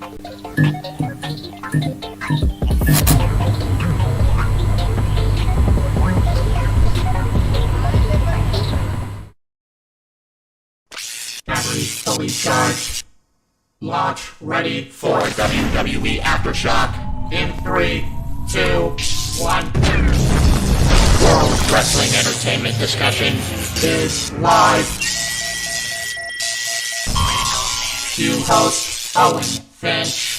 Batteries fully charged. Launch ready for WWE Aftershock in 3, 2, 1. World Wrestling Entertainment Discussion is live. Cue host Owen Finch.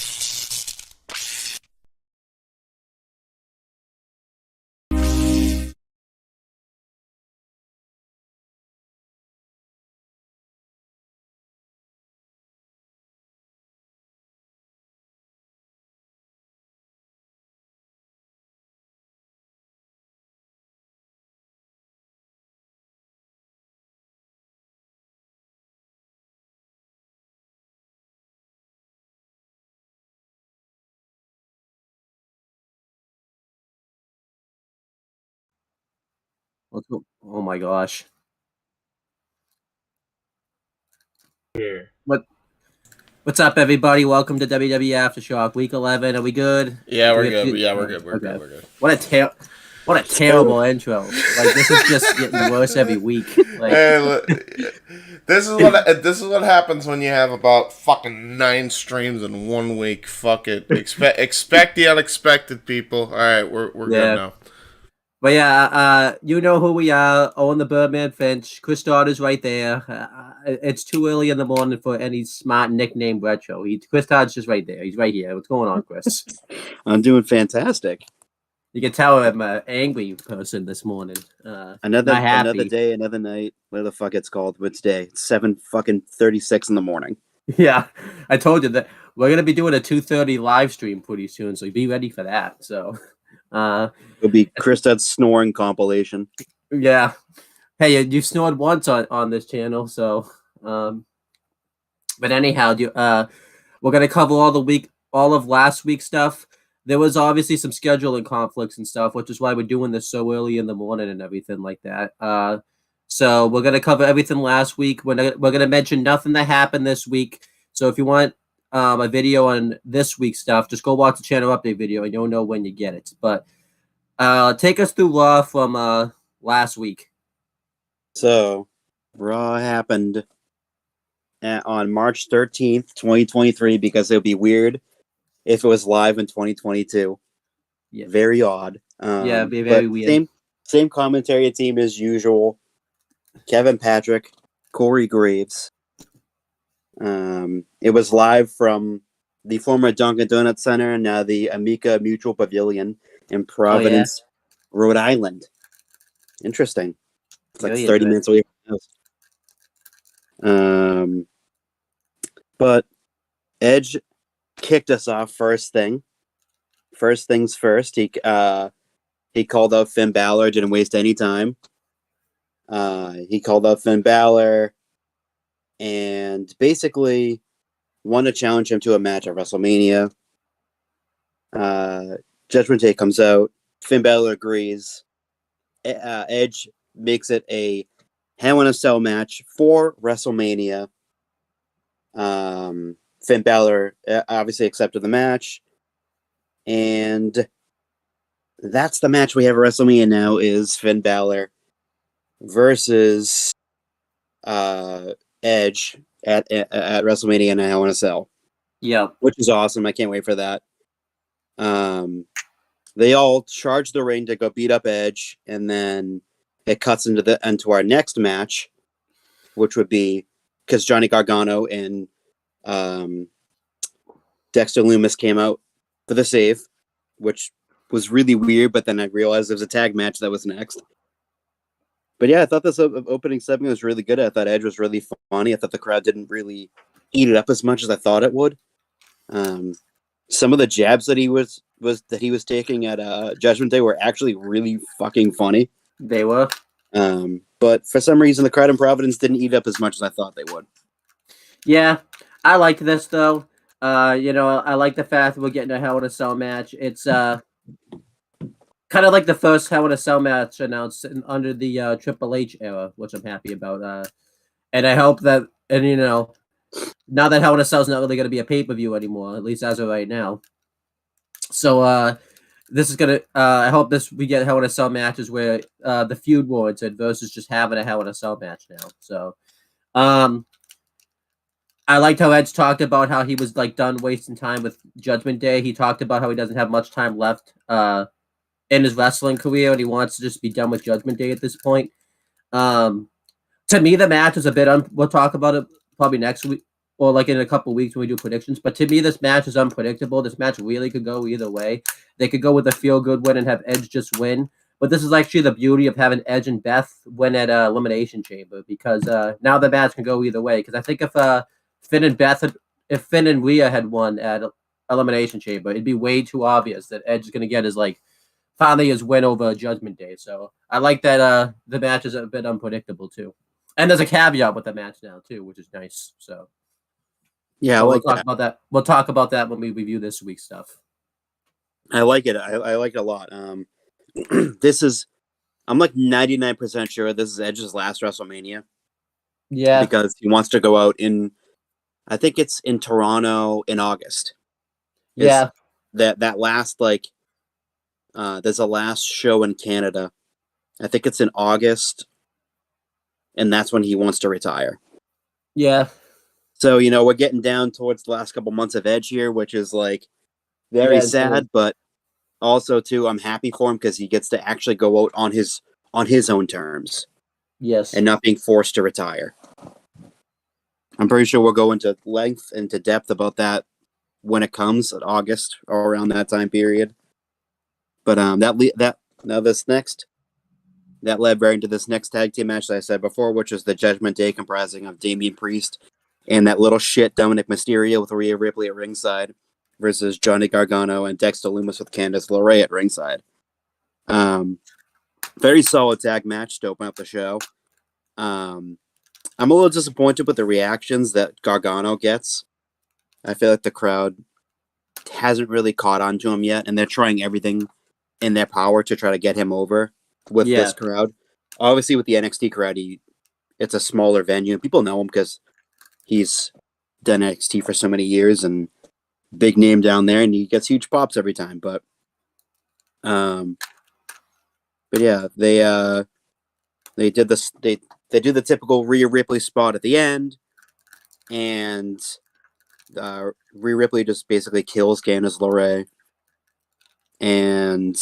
Oh my gosh. Here. What's up, everybody? Welcome to WWE Aftershock, Week 11. Are we good? Yeah, we're good. Yeah, we're good. We're Okay. good. We're good. What a terrible intro. Like, this is just getting worse every week. Like, Hey, look, this is what happens when you have about fucking 9 streams in 1 week. Fuck it. Expect the unexpected, people. All right, we're good now. But yeah, you know who we are. Owen the Birdman Finch. Chris Daughter's right there. It's too early in the morning for any smart nickname retro. Chris Todd's just right there. He's right here. What's going on, Chris? I'm doing fantastic. You can tell I'm an angry person this morning. Another day, another night. Whatever the fuck it's called. Which day? It's 7:36 in the morning. Yeah, I told you that we're gonna be doing a 2:30 live stream pretty soon, so be ready for that. So, it'll be Krista's snoring compilation. Yeah. Hey, you snored once on this channel, so but anyhow, we're gonna cover all of last week's stuff. There was obviously some scheduling conflicts and stuff, which is why we're doing this so early in the morning and everything like that. So we're gonna cover everything last week. We're gonna mention nothing that happened this week. So if you want a video on this week's stuff, just go watch the channel update video and you'll know when you get it. But take us through Raw from last week. So, Raw happened on March 13th, 2023, because it would be weird if it was live in 2022. Yeah. Very odd. It'd be very weird. Same commentary team as usual. Kevin Patrick, Corey Graves. It was live from the former Dunkin' Donuts Center, now the Amica Mutual Pavilion in Providence, Rhode Island. Interesting. It's like 30 minutes away from the house. But Edge kicked us off first things first. He called out Finn Balor, didn't waste any time. He called out Finn Balor and basically wanted to challenge him to a match at WrestleMania. Judgment Day comes out. Finn Balor agrees. Edge makes it a Hell in a Cell match for WrestleMania. Finn Balor obviously accepted the match. And that's the match we have at WrestleMania now, is Finn Balor versus Edge at WrestleMania in a Hell in a Cell. Yeah. Which is awesome. I can't wait for that. They all charge the ring to go beat up Edge, and then it cuts into our next match, which would be because Johnny Gargano and Dexter Lumis came out for the save, which was really weird, but then I realized there was a tag match that was next. But yeah, I thought this opening segment was really good. I thought Edge was really funny. I thought the crowd didn't really eat it up as much as I thought it would. Some of the jabs that he was taking at Judgment Day were actually really fucking funny. They were. But for some reason, the crowd in Providence didn't eat up as much as I thought they would. Yeah, I liked this though. I like the fact that we're getting a Hell in a Cell match. It's kind of like the first Hell in a Cell match announced under the Triple H era, which I'm happy about. And I hope that, now that Hell in a Cell is not really going to be a pay-per-view anymore, at least as of right now. So this is gonna. I hope we get Hell in a Cell matches where the feud warranted versus just having a Hell in a Cell match now. So, I liked how Edge talked about how he was like done wasting time with Judgment Day. He talked about how he doesn't have much time left in his wrestling career, and he wants to just be done with Judgment Day at this point. To me, the match is a bit. We'll talk about it probably next week or like in a couple of weeks when we do predictions. But to me, this match is unpredictable. This match really could go either way. They could go with a feel-good win and have Edge just win. But this is actually the beauty of having Edge and Beth win at Elimination Chamber, because now the match can go either way. Because I think if Finn and Rhea had won at Elimination Chamber, it'd be way too obvious that Edge is going to get finally his win over Judgment Day. So I like that the match is a bit unpredictable too. And there's a caveat with the match now too, which is nice. So yeah, we'll talk about that. We'll talk about that when we review this week's stuff. I like it. I like it a lot. I'm like 99% sure this is Edge's last WrestleMania. Yeah, because he wants to go out I think it's in Toronto in August. Yeah, that last there's a last show in Canada. I think it's in August, and that's when he wants to retire. Yeah. So, we're getting down towards the last couple months of Edge here, which is very sad, but also too, I'm happy for him because he gets to actually go out on his own terms. Yes. And not being forced to retire. I'm pretty sure we'll go into length, into depth about that when it comes at August or around that time period. But that led right into this next tag team match that I said before, which is the Judgment Day, comprising of Damian Priest and that little shit Dominic Mysterio with Rhea Ripley at ringside versus Johnny Gargano and Dexter Lumis with Candice LeRae at ringside. Very solid tag match to open up the show. I'm a little disappointed with the reactions that Gargano gets. I feel like the crowd hasn't really caught on to him yet, and they're trying everything in their power to try to get him over with this crowd. Obviously, with the NXT crowd, it's a smaller venue. People know him because he's done NXT for so many years and big name down there, and he gets huge pops every time. But yeah, they did this. They do the typical Rhea Ripley spot at the end, and Rhea Ripley just basically kills Candice LeRae, and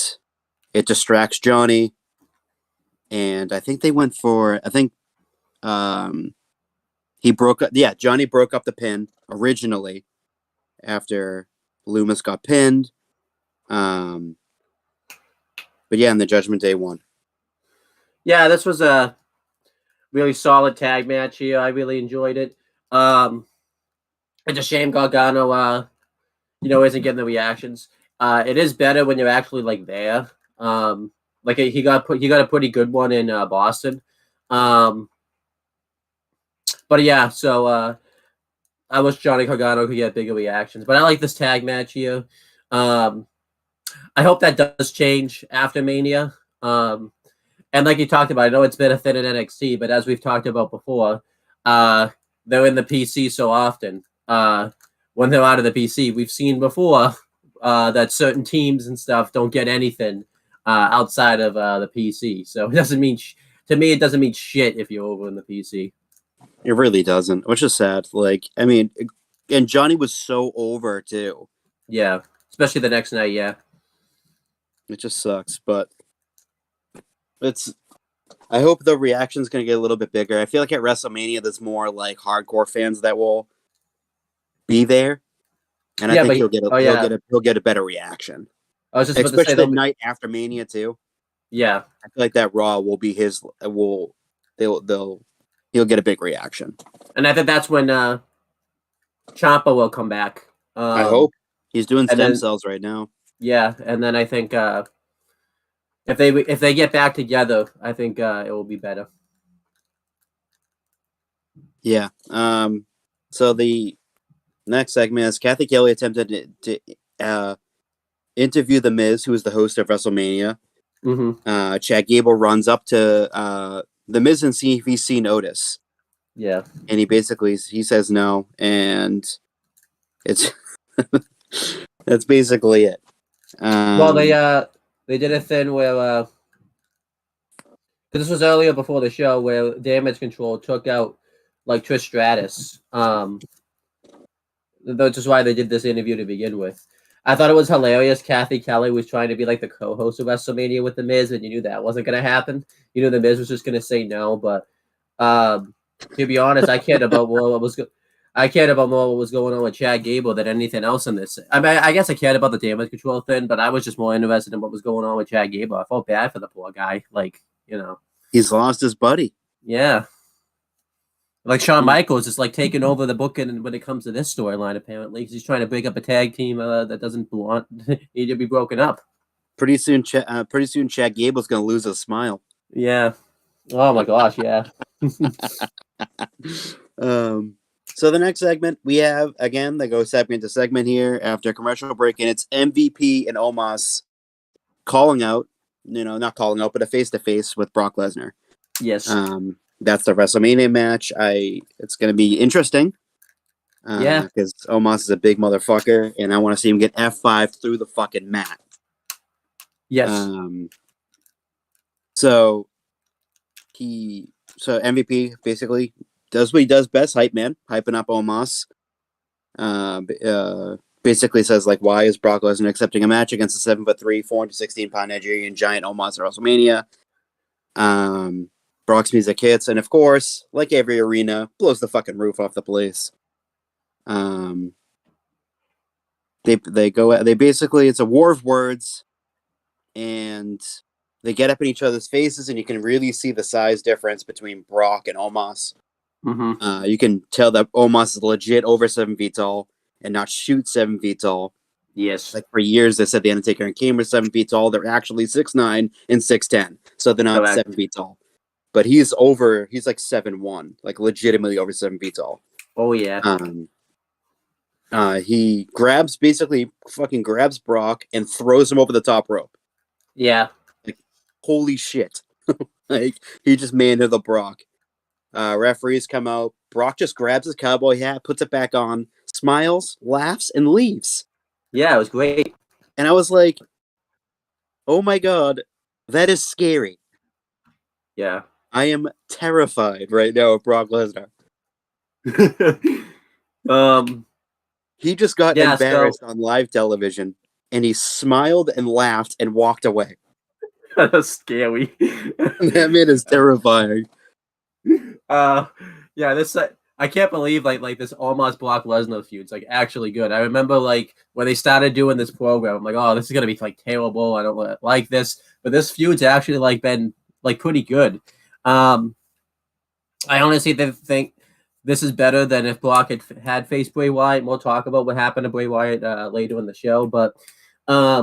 it distracts Johnny. And I think they went for. I think he broke up. Yeah, Johnny broke up the pin originally after Lumis got pinned. But yeah, and the Judgment Day won. Yeah, this was a really solid tag match here. I really enjoyed it. It's a shame Gargano, isn't getting the reactions. It is better when you're actually there. He got a pretty good one in Boston. But yeah, so I wish Johnny Gargano could get bigger reactions. But I like this tag match here. I hope that does change after Mania. And like you talked about, I know it's been a thin in NXT, but as we've talked about before, they're in the PC so often. When they're out of the PC, we've seen before that certain teams and stuff don't get anything outside of the PC. So it doesn't mean, to me, it doesn't mean shit if you're over in the PC. It really doesn't, which is sad. And Johnny was so over too. Yeah, especially the next night. Yeah, it just sucks, but I hope the reaction's going to get a little bit bigger. I feel like at WrestleMania, there's more hardcore fans that will be there, and I think he'll get a better reason. I was just especially the night after Mania too. Yeah, I feel like that Raw will be his. He'll get a big reaction, and I think that's when Ciampa will come back. I hope he's doing stem cells right now. Yeah, and then I think if they get back together, I think it will be better. Yeah. So the next segment is Kathy Kelly attempted to interview The Miz, who is the host of WrestleMania. Mm-hmm. Chad Gable runs up to The Miz and see if he's seen Otis. Yeah. And he says no, and it's that's basically it. Well, they did a thing where this was earlier before the show where Damage Control took out like Trish Stratus. Which is why they did this interview to begin with. I thought it was hilarious. Kathy Kelly was trying to be like the co-host of WrestleMania with The Miz, and you knew that wasn't going to happen. You knew The Miz was just going to say no. But to be honest, I cared about more what was going on with Chad Gable than anything else in this. I mean, I guess I cared about the Damage Control thing, but I was just more interested in what was going on with Chad Gable. I felt bad for the poor guy. Like, he's lost his buddy. Yeah. Like Shawn Michaels is like taking over the booking when it comes to this storyline, apparently, because he's trying to break up a tag team that doesn't belong need to be broken up. Pretty soon, Chad Gable's gonna lose his smile. Yeah. Oh my gosh, yeah. So the next segment we have again the Go Segment to segment here after a commercial break, and it's MVP and Omos calling out, not calling out, but a face-to-face with Brock Lesnar. Yes. That's the WrestleMania match. It's going to be interesting. Yeah. Because Omos is a big motherfucker, and I want to see him get F5 through the fucking mat. Yes. So MVP basically does what he does best, hype man, hyping up Omos. Basically says, like, why is Brock Lesnar accepting a match against a 7'3", 416-pound Nigerian giant Omos at WrestleMania? Brock's music hits, and of course, like every arena, blows the fucking roof off the place. They basically, it's a war of words, and they get up in each other's faces, and you can really see the size difference between Brock and Omos. Mm-hmm. You can tell that Omos is legit over 7 feet tall and not shoot 7 feet tall. Yes. Like for years, they said the Undertaker and Kane were 7 feet tall. They're actually 6'9" and 6'10", so they're not 7 feet tall. But he's like 7'1", like legitimately over 7 feet tall. Oh yeah. He fucking grabs Brock and throws him over the top rope. Yeah. Like, holy shit. Like, he just manhandled the Brock. Referees come out. Brock just grabs his cowboy hat, puts it back on, smiles, laughs, and leaves. Yeah, it was great. And I was like, oh my god, that is scary. Yeah. I am terrified right now of Brock Lesnar. He just got embarrassed on live television, and he smiled and laughed and walked away. That's scary. That man is terrifying. Yeah, this I can't believe like this almost Brock Lesnar feud's like actually good. I remember like when they started doing this program, I'm like, oh, this is gonna be like terrible. I don't like this, but this feud's actually like been like pretty good. I honestly think this is better than if Brock had faced Bray Wyatt. We'll talk about what happened to Bray Wyatt later in the show, but I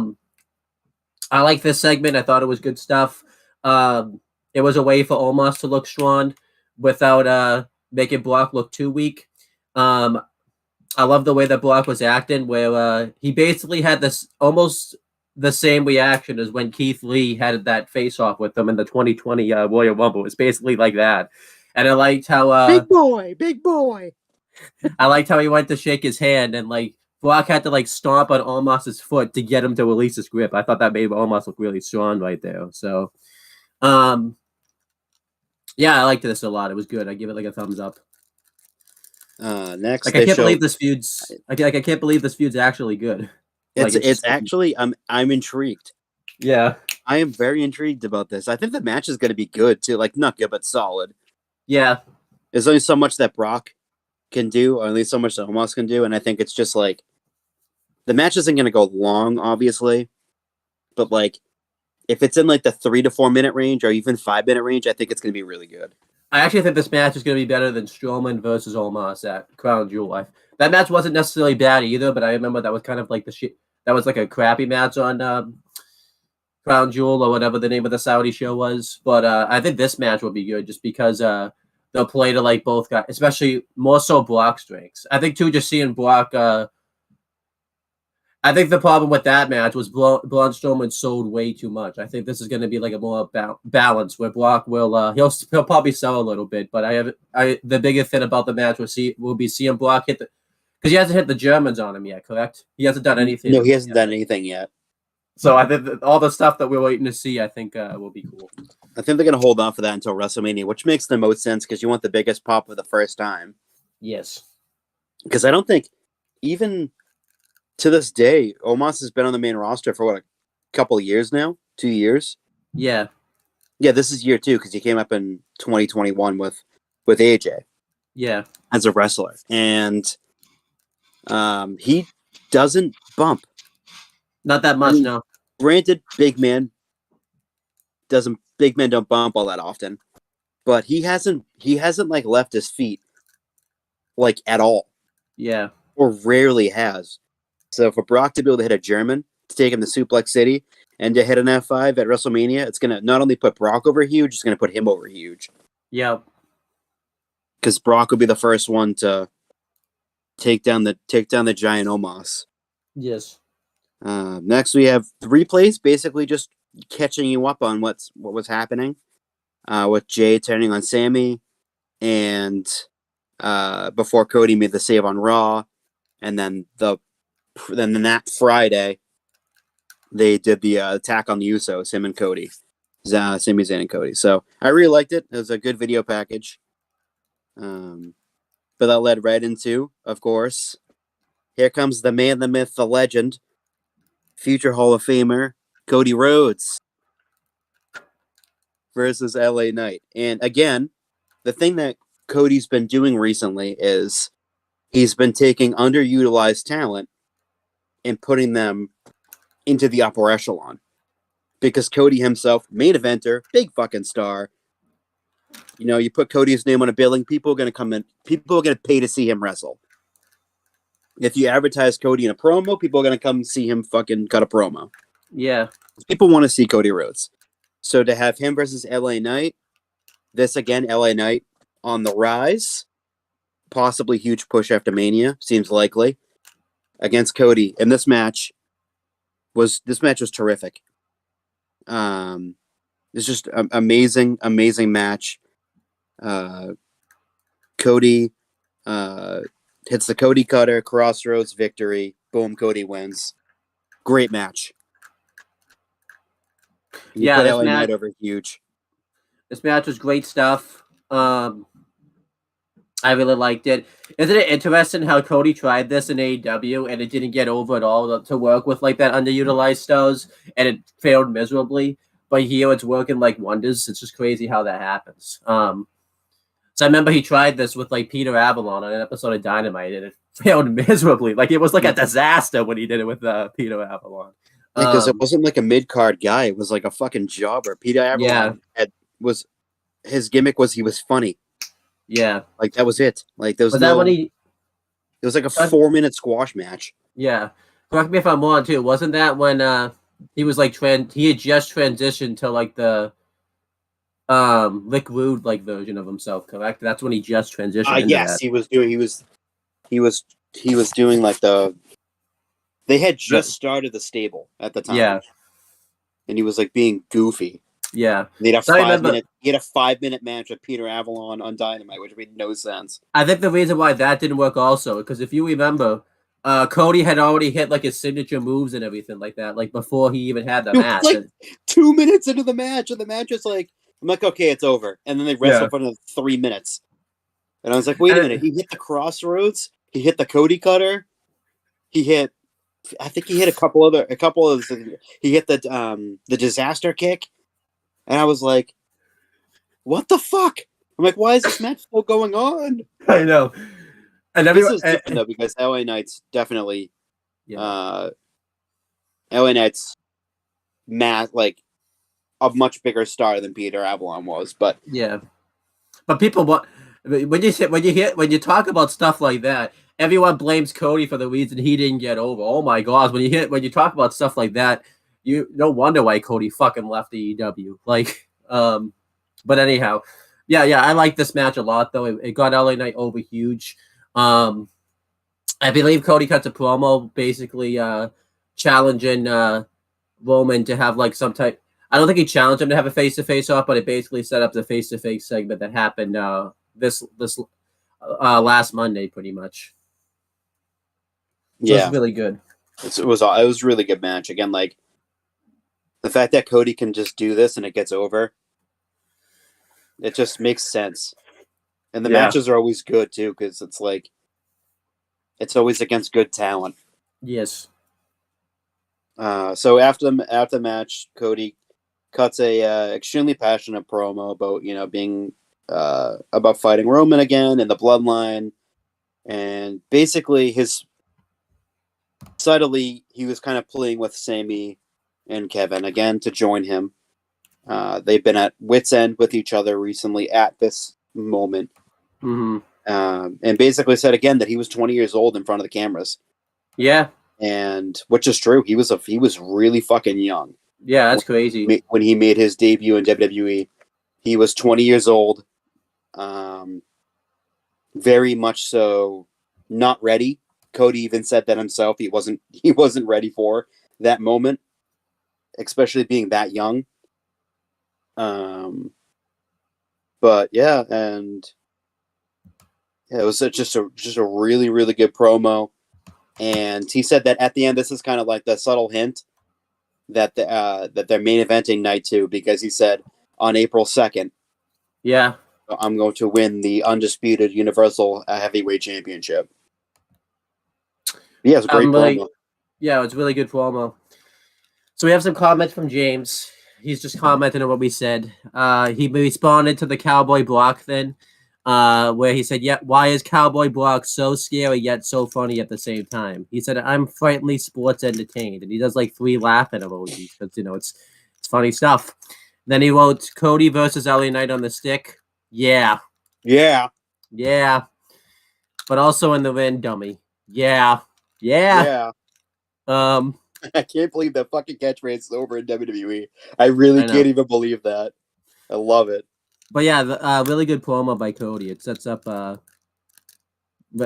like this segment. I thought it was good stuff. It was a way for Omos to look strong without making Brock look too weak. I love the way that Brock was acting, where he basically had this almost the same reaction as when Keith Lee had that face-off with him in the 2020 Royal Rumble. It's basically like that. And I liked how big boy. I liked how he went to shake his hand, and like Brock had to like stomp on Omos's foot to get him to release his grip. I thought that made Omos look really strong right there. So, yeah, I liked this a lot. It was good. I give it like a thumbs up. Next, like I can't believe this feud's. I can't believe this feud's actually good. It's actually I'm intrigued. Yeah, I am very intrigued about this. I think the match is going to be good too. Like not good, but solid. Yeah, there's only so much that Brock can do, or at least so much that Omos can do, and I think it's just like the match isn't going to go long, obviously, but like if it's in like the 3 to 4 minute range or even 5 minute range, I think it's going to be really good. I actually think this match is going to be better than Strowman versus Omos at Crown Jewel. That match wasn't necessarily bad either, but I remember that was kind of like the shit. That was like a crappy match on Crown Jewel or whatever the name of the Saudi show was. But I think this match will be good just because they'll play to like both guys, especially more so Brock's strengths. I think too, just seeing Brock I think the problem with that match was Braun Strowman sold way too much. I think this is going to be like a more balance where Brock will he'll probably sell a little bit, but the biggest thing about the match will be seeing Brock hit the, because he hasn't hit the Germans on him yet, correct? He hasn't done anything. No, he hasn't done anything yet. So I think all the stuff that we're waiting to see, I think will be cool. I think they're going to hold on for that until WrestleMania, which makes the most sense because you want the biggest pop for the first time. Yes. Because I don't think even to this day, Omos has been on the main roster for a couple of years now? 2 years? Yeah. Yeah, this is year 2 because he came up in 2021 with AJ. Yeah. As a wrestler. And he doesn't bump. Not that much, no. Granted, big men don't bump all that often. But he hasn't like left his feet like at all. Yeah. Or rarely has. So for Brock to be able to hit a German, to take him to Suplex City, and to hit an F5 at WrestleMania, it's going to not only put Brock over huge, it's going to put him over huge. Yeah. Because Brock will be the first one to take down the giant Omos. Yes. Next, we have replays, basically just catching you up on what was happening with Jay turning on Sammy, and before Cody made the save on Raw, and then that Friday they did the attack on the Usos, him and Cody, Sami Zayn and Cody. So I really liked it. It was a good video package. But that led right into, of course, here comes the man, the myth, the legend, future Hall of Famer Cody Rhodes versus LA Knight. And again, the thing that Cody's been doing recently is he's been taking underutilized talent and putting them into the upper echelon. Because Cody himself, main eventer, big fucking star. You know, you put Cody's name on a billing, people are going to come in, people are going to pay to see him wrestle. If you advertise Cody in a promo, people are going to come see him fucking cut a promo. Yeah. People want to see Cody Rhodes. So to have him versus LA Knight, this again, LA Knight on the rise, possibly huge push after Mania, seems likely, against Cody. And this match was terrific. It's just an amazing match. Cody hits the Cody Cutter, Crossroads victory. Boom, Cody wins. Great match. You put LA Knight over huge. This match was great stuff. I really liked it. Isn't it interesting how Cody tried this in AEW and it didn't get over at all to work with like that underutilized stars, and it failed miserably. But here it's working like wonders. It's just crazy how that happens. So I remember he tried this with like Peter Avalon on an episode of Dynamite, and it failed miserably. Like it was like a disaster when he did it with Peter Avalon. Because it wasn't like a mid-card guy. It was like a fucking jobber. Peter Avalon his gimmick was he was funny. Yeah. Like that was it. Like there was that when it was like a 4-minute squash match. Yeah. Correct me if I'm wrong too. Wasn't that when he was like he had just transitioned to like the Rick Rude like version of himself, correct? That's when he just transitioned. Yes, he was doing like they had just started the stable at the time. Yeah. And he was like being goofy. Yeah. He had a 5-minute match with Peter Avalon on Dynamite, which made no sense. I think the reason why that didn't work also, because if you remember, Cody had already hit like his signature moves and everything like that, like before he even had the match. Like 2 minutes into the match, and the match is like, I'm like, okay, it's over. And then they wrestle for another 3 minutes. And I was like, wait a minute, he hit the Crossroads, he hit the Cody Cutter, he hit a couple of he hit the disaster kick. And I was like, what the fuck? I'm like, why is this match still going on? I know. And this is different though, because LA Knight's definitely LA Knight's like a much bigger star than Peter Avalon was, but people want when you talk about stuff like that, everyone blames Cody for the reason he didn't get over. Oh my god, when you talk about stuff like that, you no wonder why Cody fucking left AEW. Like, but anyhow, I like this match a lot though. It got LA Knight over huge. I believe Cody cuts a promo basically challenging Roman to have like some type. I don't think he challenged him to have a face-to-face off, but it basically set up the face-to-face segment that happened this last Monday, pretty much. So Yeah, it's really good. it was a really good match. Again, like the fact that Cody can just do this and it gets over, it just makes sense. And the matches are always good too, because it's like it's always against good talent. Yes. So after the match, Cody cuts a extremely passionate promo about being about fighting Roman again and the bloodline, and basically subtly he was kind of playing with Sami and Kevin again to join him. They've been at wit's end with each other recently at this moment, and basically said again that he was 20 years old in front of the cameras. Yeah, and which is true. He was really fucking young. Yeah, that's crazy. When he made his debut in WWE, he was 20 years old. Very much so not ready. Cody even said that himself. He wasn't ready for that moment, especially being that young. But yeah, and yeah, it was just a really, really good promo. And he said that at the end, this is kind of like the subtle hint that that they're main eventing night 2, because he said on April 2nd, yeah, I'm going to win the undisputed Universal Heavyweight Championship. Yeah, it's a great promo. Yeah, it's really good promo. So we have some comments from James. He's just commenting on what we said. He responded to the Cowboy Block thing, where he said, "Yeah, why is Cowboy Block so scary yet so funny at the same time?" He said, "I'm frighteningly sports entertained," and he does like 3 laughing emojis because it's funny stuff. Then he wrote, "Cody versus LA Knight on the stick." Yeah, but also in the ring, dummy. Yeah. I can't believe that fucking catchphrase is over in WWE. I really can't even believe that. I love it. But yeah, really good promo by Cody. It sets up the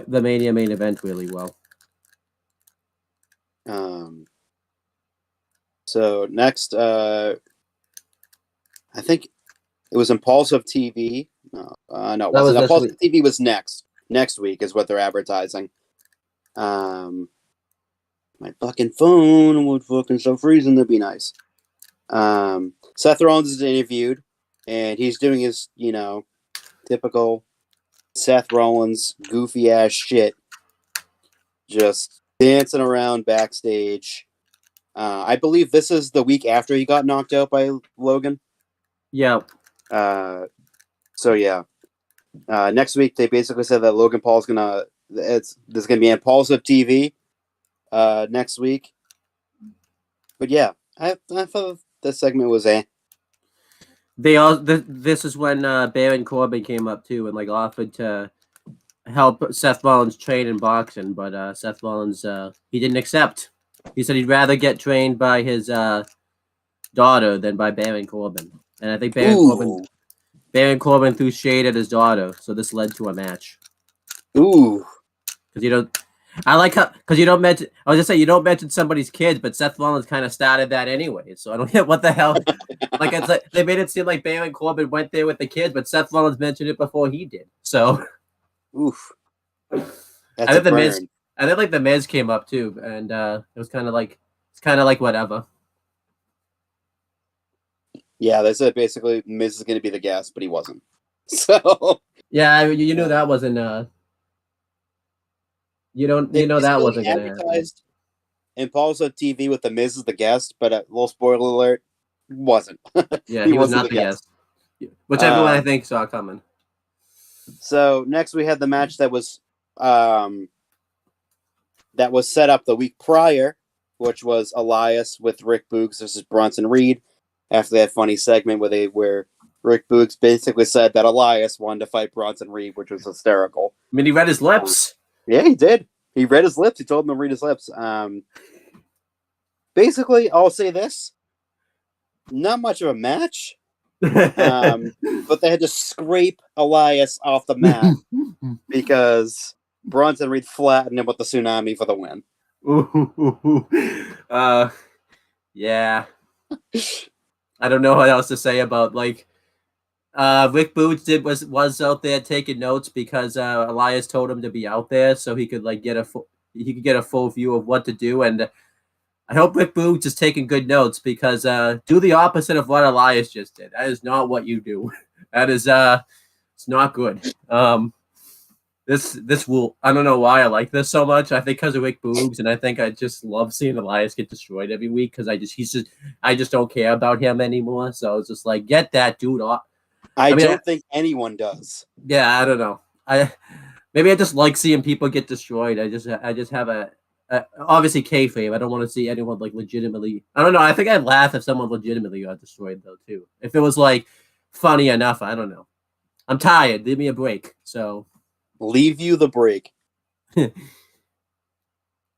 Mania main event really well. So next, I think it was Impulsive TV. No, it wasn't. Impulsive TV was next. Next week is what they're advertising. My fucking phone would fucking stop freezing. That'd be nice. Seth Rollins is interviewed, and he's doing his, typical Seth Rollins goofy ass shit, just dancing around backstage. I believe this is the week after he got knocked out by Logan. Yeah. So yeah. Next week they basically said that Logan Paul's there's gonna be Impulsive TV next week. But yeah, I thought this segment was This is when Baron Corbin came up too and like offered to help Seth Rollins train in boxing, but Seth Rollins he didn't accept. He said he'd rather get trained by his daughter than by Baron Corbin, and I think Baron Corbin threw shade at his daughter, so this led to a match. Ooh, because I like how because you don't mention. I was just saying you don't mention somebody's kids, but Seth Rollins kind of started that anyway. So I don't get what the hell. It's like they made it seem like Baron Corbin went there with the kids, but Seth Rollins mentioned it before he did. So, oof. I think the Miz came up too, and it was kind of like whatever. Yeah, they said basically Miz is going to be the guest, but he wasn't. So yeah, you knew that wasn't. That wasn't going to happen. Impulsive TV with the Miz as the guest, but a little spoiler alert, wasn't. Yeah, he was not the guest. Which everyone I think saw coming. So next we had the match that was set up the week prior, which was Elias with Rick Boogs versus Bronson Reed. After that funny segment where Rick Boogs basically said that Elias wanted to fight Bronson Reed, which was hysterical. I mean, he read his lips. Yeah, he did. He read his lips. He told him to read his lips. Basically, I'll say this. Not much of a match. But they had to scrape Elias off the mat because Bronson Reed flattened him with the tsunami for the win. Yeah. I don't know what else to say about like Rick Boots was out there taking notes because Elias told him to be out there so he could like get a full view of what to do, and I hope Rick Boots is taking good notes because do the opposite of what Elias just did. That is not what you do. That is it's not good. This will, I don't know why I like this so much. I think because of Rick Boogs, and I think I just love seeing Elias get destroyed every week because I just don't care about him anymore. So it's just like, get that dude off. I mean, don't think anyone does. Yeah, I don't know. Maybe I just like seeing people get destroyed. I just have a obviously kayfabe. I don't want to see anyone like legitimately. I don't know. I think I'd laugh if someone legitimately got destroyed though too. If it was like funny enough, I don't know. I'm tired. Give me a break. So leave you the break.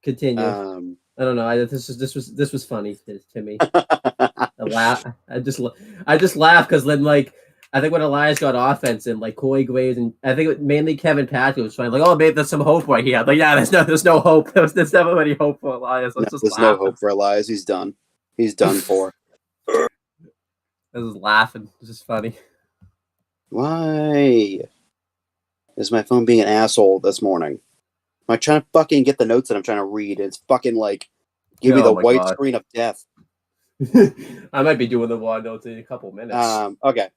Continue. I don't know. This was funny to me. I laugh. I just laugh because then like I think when Elias got offense and like Corey Graves and I think mainly Kevin Patrick was trying like, oh, maybe there's some hope right here. Like, yeah, there's no hope. There's never any hope for Elias. There's no hope for Elias. He's done. He's done for. I was laughing. It's just funny. Why is my phone being an asshole this morning? Am I trying to fucking get the notes that I'm trying to read? It's fucking like give me the white screen of death. I might be doing the raw notes in a couple minutes. Okay.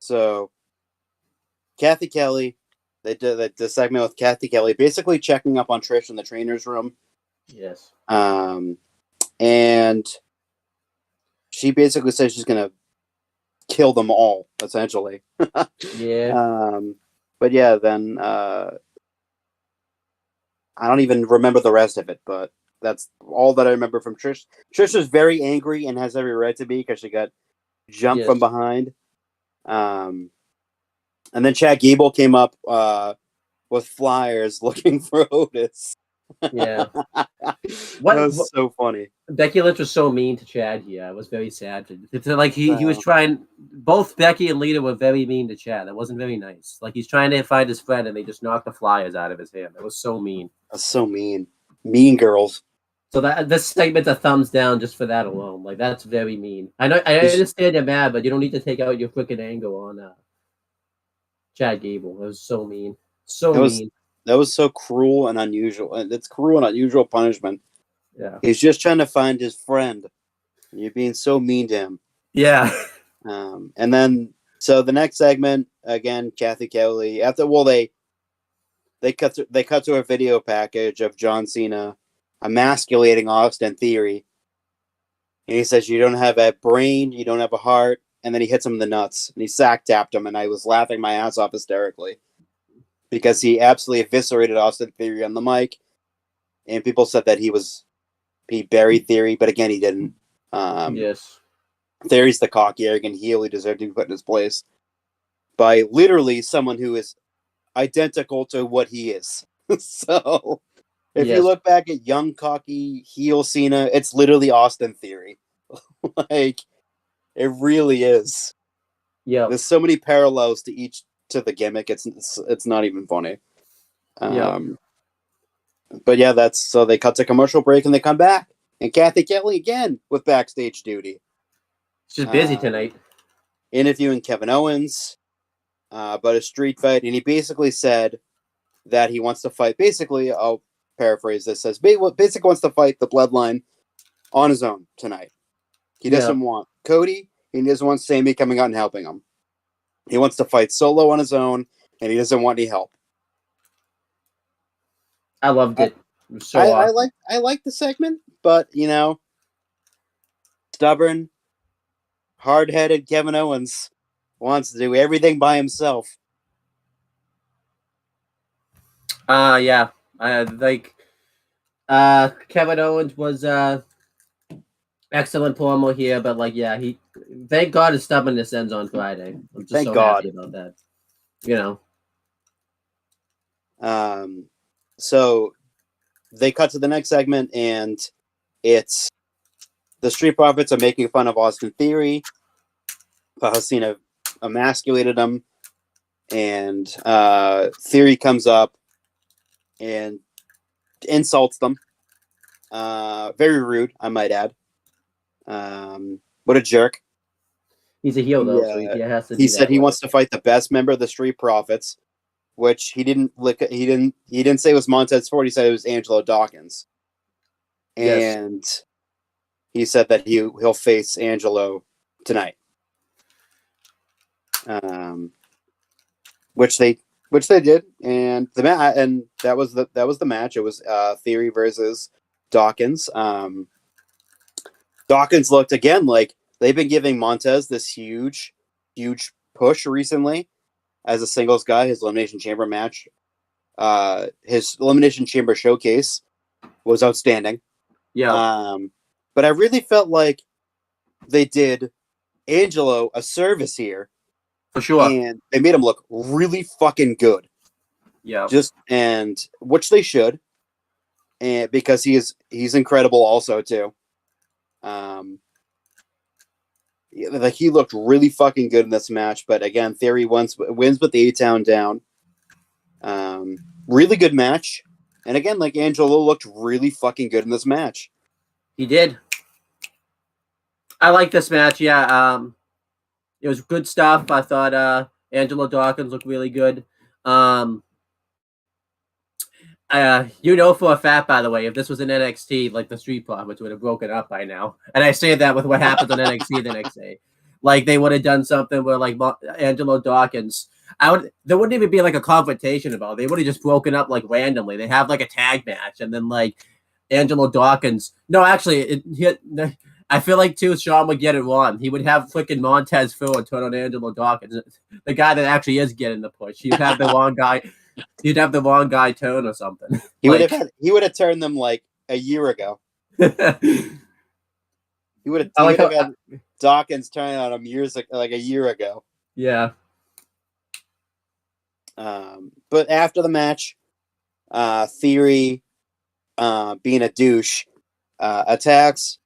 So Kathy Kelly, they did the segment with Kathy Kelly, basically checking up on Trish in the trainer's room. Yes. And she basically says she's gonna kill them all, essentially. Yeah. But yeah, then I don't even remember the rest of it, but that's all that I remember from Trish. Trish is very angry and has every right to be because she got jumped from behind. And then Chad Gable came up with flyers looking for Otis. Yeah. That was so funny. Becky Lynch was so mean to Chad here. I was very sad. It's like he was trying. Both Becky and Lita were very mean to Chad. That wasn't very nice. Like he's trying to find his friend, and they just knocked the flyers out of his hand. That was so mean. That's so mean. Mean girls. So this segment's a thumbs down just for that alone. Like that's very mean. I know. I understand you're mad, but you don't need to take out your freaking anger on Chad Gable. That was so mean. Mean. That was so cruel and unusual. It's cruel and unusual punishment. Yeah. He's just trying to find his friend. And you're being so mean to him. Yeah. And then, so the next segment, again, Kathy Kelly, they cut to a video package of John Cena emasculating Austin Theory. And he says, you don't have a brain, you don't have a heart. And then he hits him in the nuts. And he sack tapped him. And I was laughing my ass off hysterically. Because he absolutely eviscerated Austin Theory on the mic. And people said that he buried Theory, but again, he didn't. Yes. Theory's the cocky, arrogant heel. He deserved to be put in his place by literally someone who is identical to what he is. So, if you look back at young, cocky, heel Cena, it's literally Austin Theory. Like, it really is. Yeah. There's so many parallels to the gimmick. It's not even funny. But yeah, so they cut to commercial break and they come back. And Kathy Kelly again with backstage duty. She's busy tonight. Interviewing Kevin Owens about a street fight. And he basically said that he wants to fight. Basically, I'll paraphrase this. Says basically wants to fight the Bloodline on his own tonight. He doesn't want Cody. He doesn't want Sami coming out and helping him. He wants to fight solo on his own, and he doesn't want any help. I loved it. I like the segment, but stubborn, hard-headed Kevin Owens wants to do everything by himself. Yeah. Kevin Owens was excellent promo here, but thank God his stubbornness ends on Friday. I'm just happy about that. So they cut to the next segment, and it's the Street Profits are making fun of Austin Theory. Cena emasculated him, and Theory comes up and insults them. Very rude, I might add. What a jerk. He's a heel though, so he has to. He said he wants to fight the best member of the Street Profits, which he didn't say it was Montez Ford. He said it was Angelo Dawkins, and he said that he'll face Angelo tonight. Which they did, and that was the match. It was Theory versus Dawkins. Dawkins looked again like they've been giving Montez this huge push recently as a singles guy. His Elimination Chamber match, his Elimination Chamber showcase was outstanding. Yeah. But I really felt like they did Angelo a service here. For sure. And they made him look really fucking good. Yeah. And which they should. And because he's incredible also too. Like he looked really fucking good in this match, but again, Theory wins with the A-Town down. Really good match. And again, like Angelo looked really fucking good in this match. He did. I like this match, yeah. It was good stuff. I thought Angelo Dawkins looked really good. For a fact, by the way, if this was an NXT, like the Street Profits would have broken up by now. And I say that with what happens on NXT the next day. Like they would have done something where like Angelo Dawkins, there wouldn't even be like a confrontation about it. They would have just broken up like randomly. They have like a tag match and then like Angelo Dawkins. No, actually, I feel like too Sean would get it wrong. He would have freaking Montez Ford turn on Angelo Dawkins, the guy that actually is getting the push. He'd have the wrong guy. He'd have the wrong guy turn or something. He would have turned them like a year ago. He would have had Dawkins turning on him a year ago. Yeah. But after the match, Theory, being a douche, attacks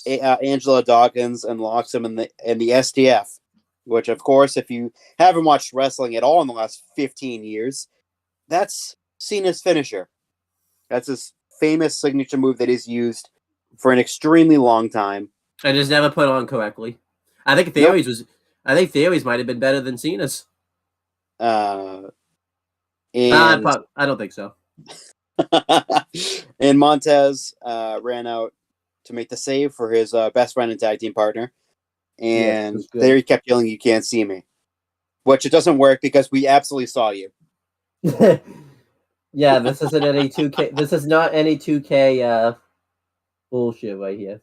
Angelo Dawkins and locks him in the STF, which of course, if you haven't watched wrestling at all in the last 15 years, that's Cena's finisher. That's his famous signature move that he's used for an extremely long time. And is never put on correctly. I think Theory's might have been better than Cena's. And I don't think so. And Montez ran out to make the save for his best friend and tag team partner. And there he kept yelling, "You can't see me." Which it doesn't work because we absolutely saw you. Yeah, this isn't any 2K. This is not any 2K bullshit right here.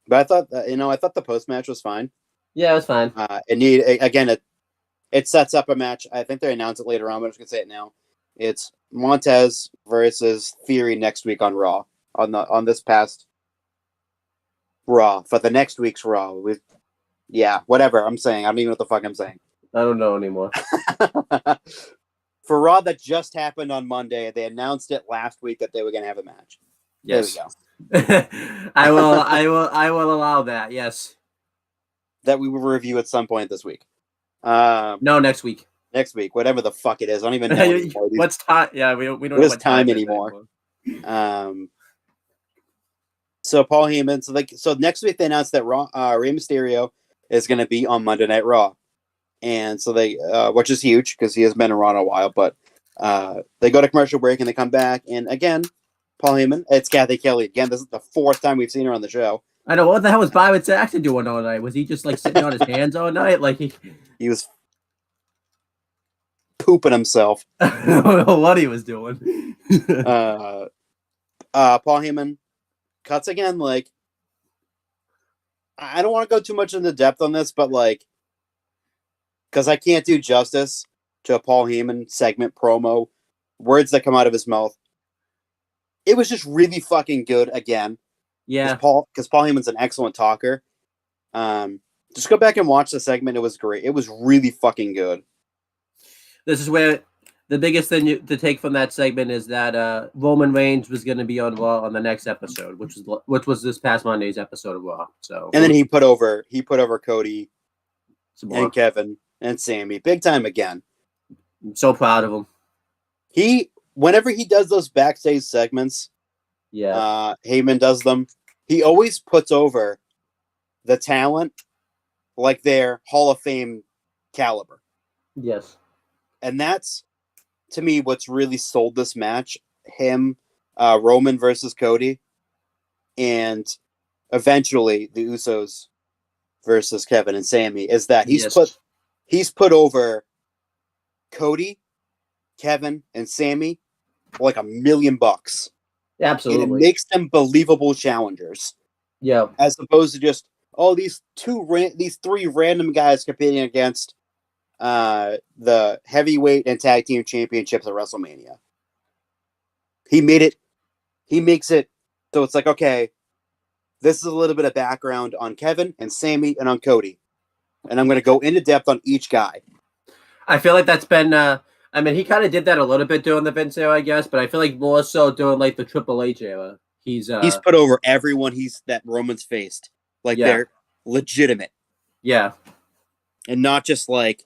But I thought the post match was fine. Yeah, it was fine. It sets up a match. I think they announced it later on, but I'm just gonna say it now. It's Montez versus Theory next week on Raw. On this past Raw for the next week's Raw. Whatever I'm saying. I don't even know what the fuck I'm saying. I don't know anymore. For Raw that just happened on Monday, they announced it last week that they were gonna have a match. Yes. There we go. I will allow that. Yes. That we will review at some point this week. No, next week. Next week, whatever the fuck it is. I don't even know anymore. What's time? Yeah, we don't know what time anymore. So Paul Heyman. So next week they announced that Rey Mysterio is going to be on Monday Night Raw, and so they, which is huge because he has been around a while. But they go to commercial break and they come back, and again, Paul Heyman. It's Kathy Kelly again. This is the fourth time we've seen her on the show. I know, what the hell was Byron Saxton doing all night? Was he just like sitting on his hands all night? Like he was pooping himself. I don't know what he was doing. Paul Heyman cuts again. Like, I don't want to go too much into depth on this, but like, because I can't do justice to a Paul Heyman segment promo, words that come out of his mouth. It was just really fucking good again. Yeah, because Paul Heyman's an excellent talker. Just go back and watch the segment. It was great. It was really fucking good. This is where the biggest thing to take from that segment is that Roman Reigns was going to be on Raw on the next episode, which was this past Monday's episode of Raw. So, and then he put over Cody and Kevin and Sammy big time again. I'm so proud of him. Whenever he does those backstage segments, Yeah. Heyman does them. He always puts over the talent like their Hall of Fame caliber. Yes. And that's, to me, what's really sold this match. Him, Roman versus Cody, and eventually the Usos versus Kevin and Sammy, is that he's put over Cody, Kevin, and Sammy like $1 million. Absolutely. And it makes them believable challengers. Yeah. As opposed to just, these three random guys competing against the heavyweight and tag team championships at WrestleMania. He makes it so it's like, okay, this is a little bit of background on Kevin and Sammy and on Cody. And I'm going to go into depth on each guy. I feel like that's been, I mean, he kind of did that a little bit during the Vince era, I guess, but I feel like more so during like the Triple H era. He's put over everyone that Roman's faced. Like they're legitimate. Yeah. And not just like,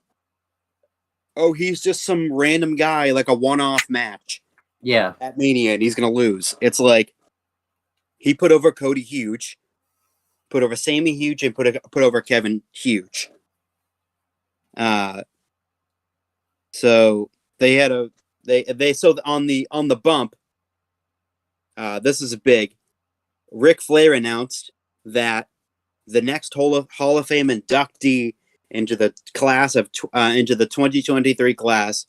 he's just some random guy, like a one-off match. Yeah. At Mania, and he's going to lose. It's like, he put over Cody huge, put over Sammy huge, and put over Kevin huge. So they had so on the bump. This is big. Ric Flair announced that the next Hall of Fame inductee into the class of into the 2023 class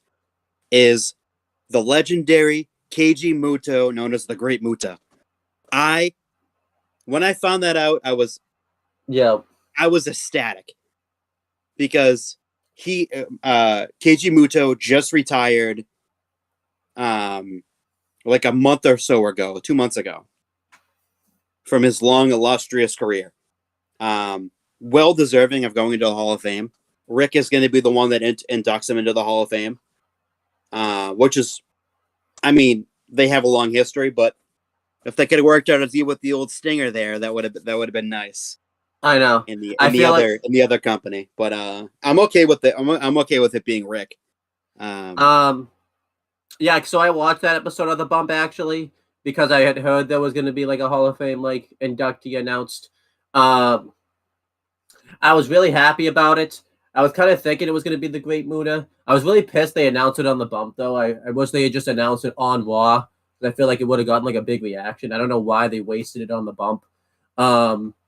is the legendary Keiji Muto, known as the Great Muta. When I found that out, I was ecstatic because Keiji Muto just retired like a month or so ago, 2 months ago, from his long, illustrious career. Well deserving of going into the Hall of Fame. Rick is going to be the one that inducts him into the Hall of Fame, which is, I mean, they have a long history, but if they could have worked out a deal with the old Stinger there, that would have been nice. I know. In the other company, but I'm okay with it. I'm okay with it being Rick. Yeah. So I watched that episode of The Bump actually because I had heard there was going to be like a Hall of Fame like inductee announced. I was really happy about it. I was kind of thinking it was going to be the Great Muta. I was really pissed they announced it on The Bump though. I wish they had just announced it on Raw. I feel like it would have gotten like a big reaction. I don't know why they wasted it on The Bump.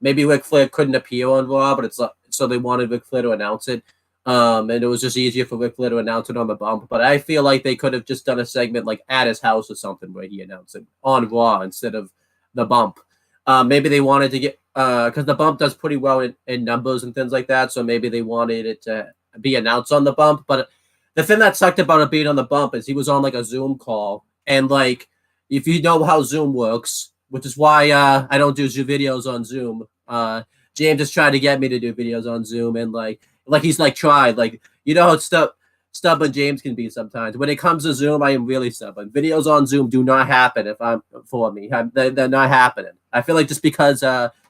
Maybe Ric Flair couldn't appear on Raw, but so they wanted Ric Flair to announce it. And it was just easier for Ric Flair to announce it on The Bump. But I feel like they could have just done a segment like at his house or something where he announced it on Raw instead of The Bump. Maybe they wanted to get because The Bump does pretty well in numbers and things like that. So maybe they wanted it to be announced on The Bump. But the thing that sucked about it being on The Bump is he was on like a Zoom call. And like, if you know how Zoom works, which is why I don't do videos on Zoom. James has tried to get me to do videos on Zoom, and like he's like tried. Like, you know how stubborn James can be sometimes. When it comes to Zoom, I am really stubborn. Videos on Zoom do not happen they're not happening. I feel like just because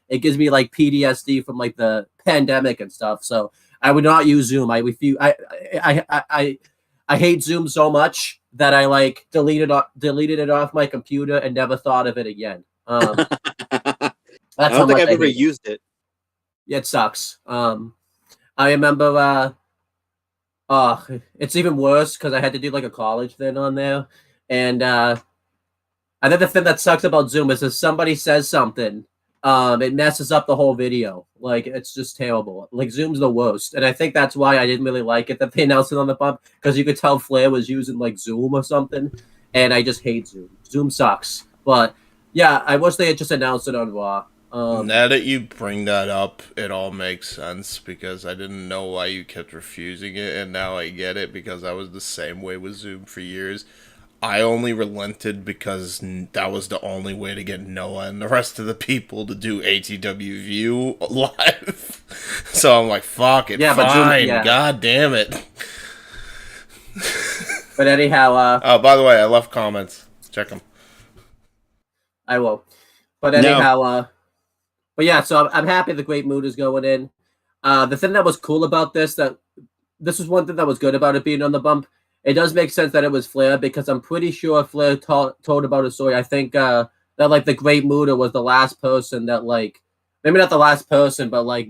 it gives me like PTSD from like the pandemic and stuff. So I would not use Zoom. I refuse. I hate Zoom so much that I like deleted it off my computer and never thought of it again. That's I don't think I've ever used it. Yeah, it sucks. I remember it's even worse because I had to do like a college thing on there. And I think the thing that sucks about Zoom is if somebody says something, it messes up the whole video. Like, it's just terrible. Like, Zoom's the worst. And I think that's why I didn't really like it that they announced it on The Bump, because you could tell Flair was using like Zoom or something. And I just hate Zoom. Zoom sucks. But yeah, I wish they had just announced it on Raw. Now that you bring that up, it all makes sense, because I didn't know why you kept refusing it, and now I get it, because I was the same way with Zoom for years. I only relented because that was the only way to get Noah and the rest of the people to do ATW View live. So I'm like, fuck it, yeah, fine, Zoom, god damn it. But anyhow, by the way, I left comments. Check them. I will. But anyhow, but yeah, so I'm happy the Great Mood is going in. The thing that was cool about this was one thing that was good about it being on The Bump. It does make sense that it was Flair, because I'm pretty sure Flair told about a story. I think that like the Great Muta was the last person that like maybe not the last person, but like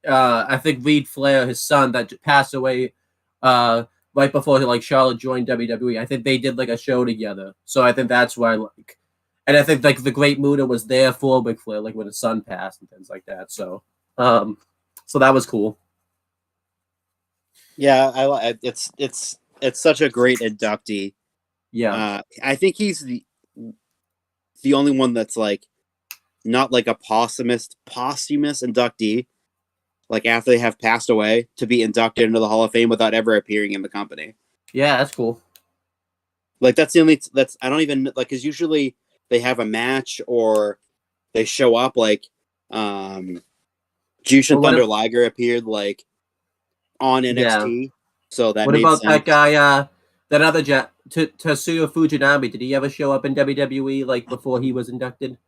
I think Reed Flair, his son, that passed away right before like Charlotte joined WWE. I think they did like a show together, so I think that's why like, and I think like the Great Muta was there for Ric Flair, like when his son passed and things like that. So so that was cool. Yeah, it's such a great inductee. Yeah, I think he's the only one that's like not like a posthumous inductee, like after they have passed away, to be inducted into the Hall of Fame without ever appearing in the company. yeah, that's cool. Like that's the only I don't even like, because usually they have a match or they show up like Jushin Thunder Liger appeared like on NXT, Yeah. so that What made about sense. that guy? That other Tetsuya Fujinami? Did he ever show up in WWE like before he was inducted?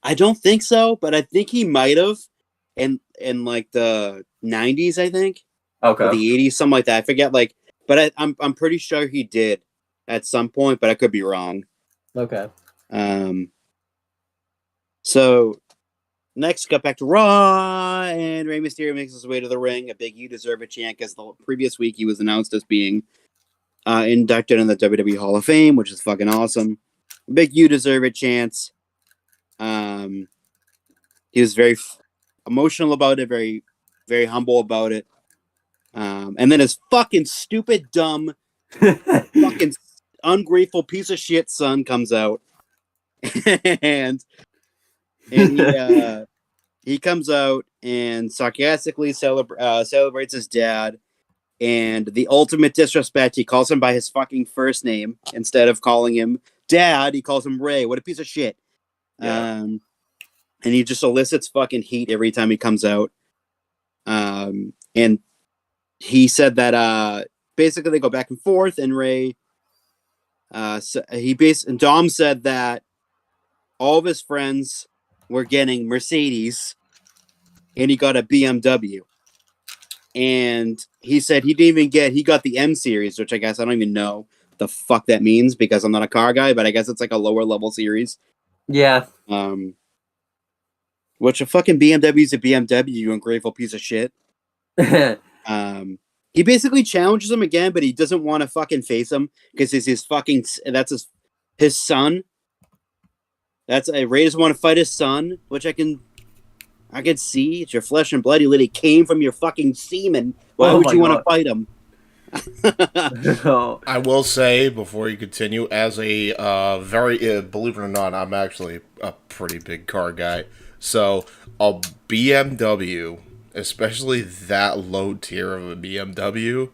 I don't think so, but I think he might have in like the 90s, I think. Okay. Or the 80s, something like that. I forget, like, but I'm pretty sure he did at some point, but I could be wrong. Okay. So next, got back to Raw, and Rey Mysterio makes his way to the ring. A big "You Deserve It" chant, because the previous week he was announced as being inducted in the WWE Hall of Fame, which is fucking awesome. Big "You Deserve It" chants. He was very emotional about it, very, very humble about it. And then his fucking stupid, dumb, fucking ungrateful piece of shit son comes out, and he comes out and sarcastically celebrates his dad, and the ultimate disrespect, he calls him by his fucking first name instead of calling him Dad. He calls him Ray. What a piece of shit. Yeah. And he just elicits fucking heat every time he comes out. And he said that basically they go back and forth, and Ray, and Dom said that all of his friends were getting Mercedes, and he got a BMW. And he said he got the M series, which I guess I don't even know the fuck that means because I'm not a car guy, but I guess it's like a lower level series. Yeah. Which a fucking BMW is a BMW, you ungrateful piece of shit. He basically challenges him again, but he doesn't want to fucking face him because it's that's his son. Ray doesn't want to fight his son, which I can see. It's your flesh and blood. He literally came from your fucking semen. Why would you want to fight him? I will say, before you continue, as a very, believe it or not, I'm actually a pretty big car guy. So, a BMW, especially that low tier of a BMW,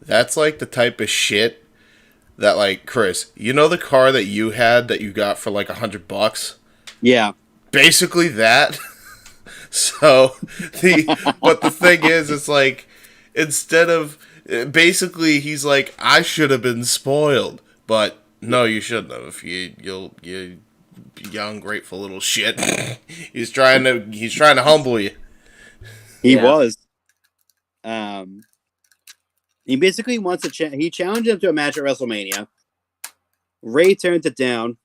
that's like the type of shit that, like, Chris, you know the car that you had that you got for like $100? Yeah. Basically that. So, but the thing is, it's like, instead of, basically, he's like, I should have been spoiled, but no, you shouldn't have. You ungrateful little shit. He's trying to humble you. He was. He basically wants to he challenged him to a match at WrestleMania. Ray turns it down,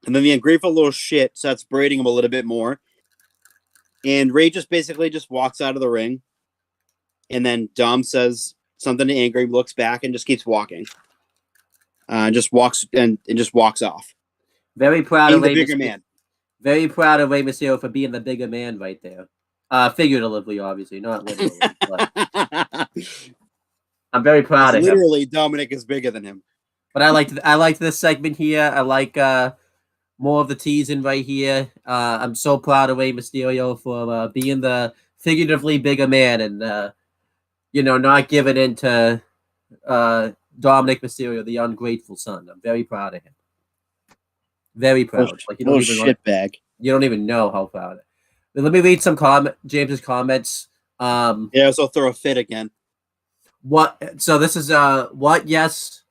and then the ungrateful little shit starts berating him a little bit more. And Ray just basically walks out of the ring. And then Dom says something to Angry, looks back, and just keeps walking. Just walks off. Very proud of the bigger man. Very proud of Rey Mysterio for being the bigger man right there. Figuratively, obviously, not literally. But I'm very proud of him. Literally, Dominic is bigger than him. But I liked this segment here. I like more of the teasing right here. I'm so proud of Rey Mysterio for being the figuratively bigger man and not giving in to Dominic Mysterio, the ungrateful son. I'm very proud of him. Very proud. Like you don't even shitbag. You don't even know how proud. But let me read some James's comments. Yeah, so I'll throw a fit again. What? So this is what? Yes,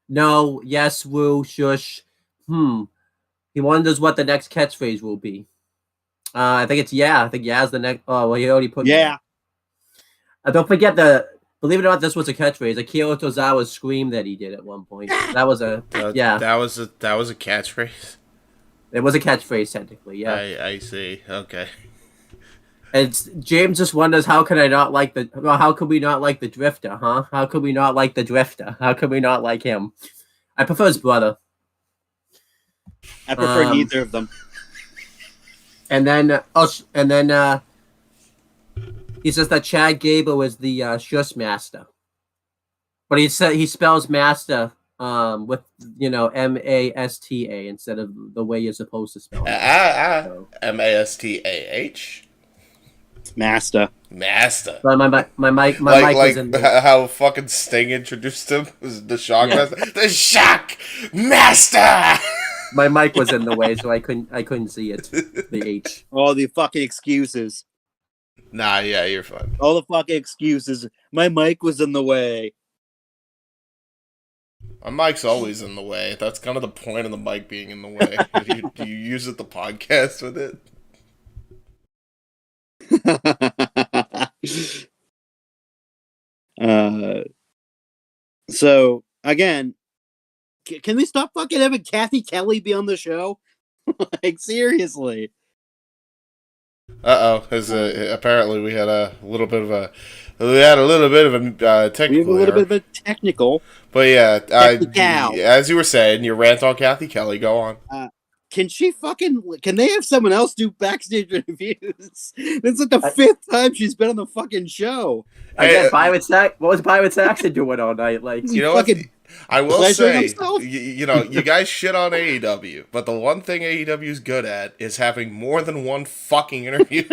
no, yes, woo, shush. He wonders what the next catchphrase will be. I think it's yeah. I think yeah is the next. Oh well, he already put yeah. Don't forget believe it or not, this was a catchphrase. Akira Tozawa scream that he did at one point. That was a That was a catchphrase. It was a catchphrase technically, yeah. I see. Okay. And James just wonders how could we not like the Drifter, huh? How could we not like the Drifter? How could we not like him? I prefer his brother. I prefer neither of them. And then he says that Chad Gable is the Shush Master, but he spells master with MASTA instead of the way you're supposed to spell it. MASTAH. Master. But my mic was in there. How fucking Sting introduced him was the Shock Master. The Shock Master. My mic was in the way, so I couldn't see it. The H. All the fucking excuses. Nah, yeah, you're fine. All the fucking excuses. My mic was in the way. My mic's always in the way. That's kind of the point of the mic being in the way. Do you use it the podcast with it? So again, can we stop fucking having Kathy Kelly be on the show? Like seriously. Apparently we had a little bit of a technical. We have a little bit of a technical. But yeah, as you were saying, your rant on Kathy Kelly. Go on. Can they have someone else do backstage interviews? It's like the fifth time she's been on the fucking show. Again, what was Byron Saxton doing all night? Like, you know what? I will say, you guys shit on AEW, but the one thing AEW is good at is having more than one fucking interview.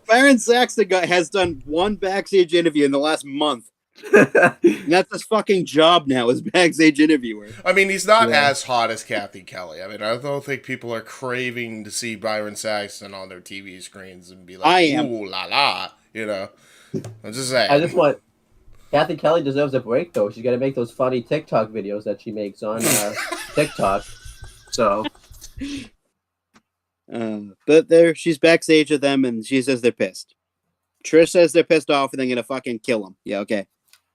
Byron Saxton has done one backstage interview in the last month. That's his fucking job now, as backstage interviewer. I mean, he's not as hot as Kathy Kelly. I mean, I don't think people are craving to see Byron Saxton on their TV screens and be like, ooh la la, I'm just saying. I just want Kathy Kelly deserves a break, though. She's got to make those funny TikTok videos that she makes on TikTok. So, but she's backstage with them, and she says they're pissed. Trish says they're pissed off, and they're gonna fucking kill them. Yeah, okay.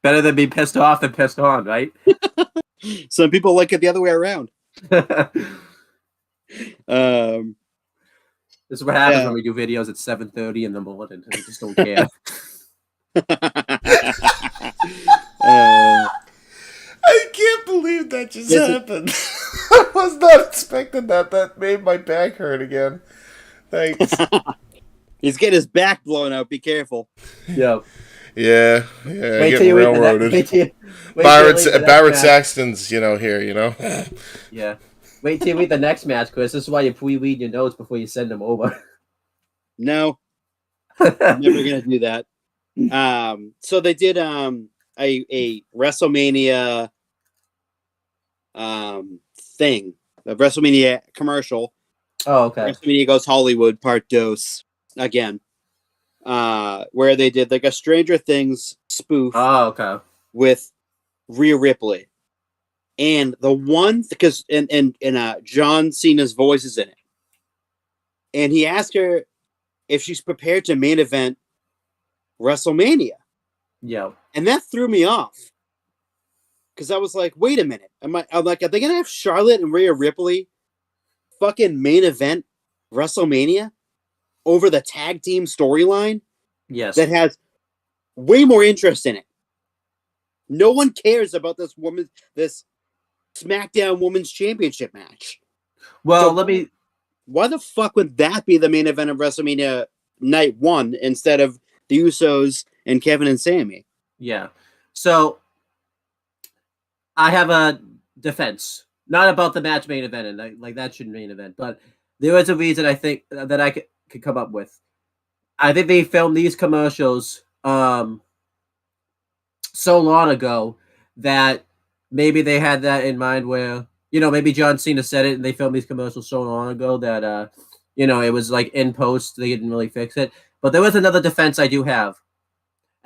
Better than be pissed off than pissed on, right? Some people like it the other way around. This is what happens when we do videos at 7:30 in the morning. I just don't care. I can't believe that just happened. I was not expecting that. That made my back hurt again. Thanks. He's getting his back blown out. Be careful. Yeah. Yeah. Getting railroaded. Byron Saxton's, here, Yeah. Wait till you read the next match, Chris. This is why you pre-read your notes before you send them over. No. I'm never going to do that. So they did a WrestleMania thing, a WrestleMania commercial. Oh, okay. WrestleMania Goes Hollywood Part Dos again, where they did like a Stranger Things spoof. Oh, okay. With Rhea Ripley, and the one because John Cena's voice is in it, and he asked her if she's prepared to main event WrestleMania. Yeah. And that threw me off. Because I was like, wait a minute. I'm like, are they going to have Charlotte and Rhea Ripley fucking main event WrestleMania over the tag team storyline? Yes. That has way more interest in it. No one cares about this SmackDown Women's Championship match. Well, why the fuck would that be the main event of WrestleMania Night 1 instead of the Usos and Kevin and Sammy? Yeah. So, I have a defense. Not about the match main event, and like that shouldn't main event, but there is a reason I think that I could come up with. I think they filmed these commercials so long ago that maybe they had that in mind where, maybe John Cena said it and they filmed these commercials so long ago that, it was like in post, they didn't really fix it. But there was another defense I do have.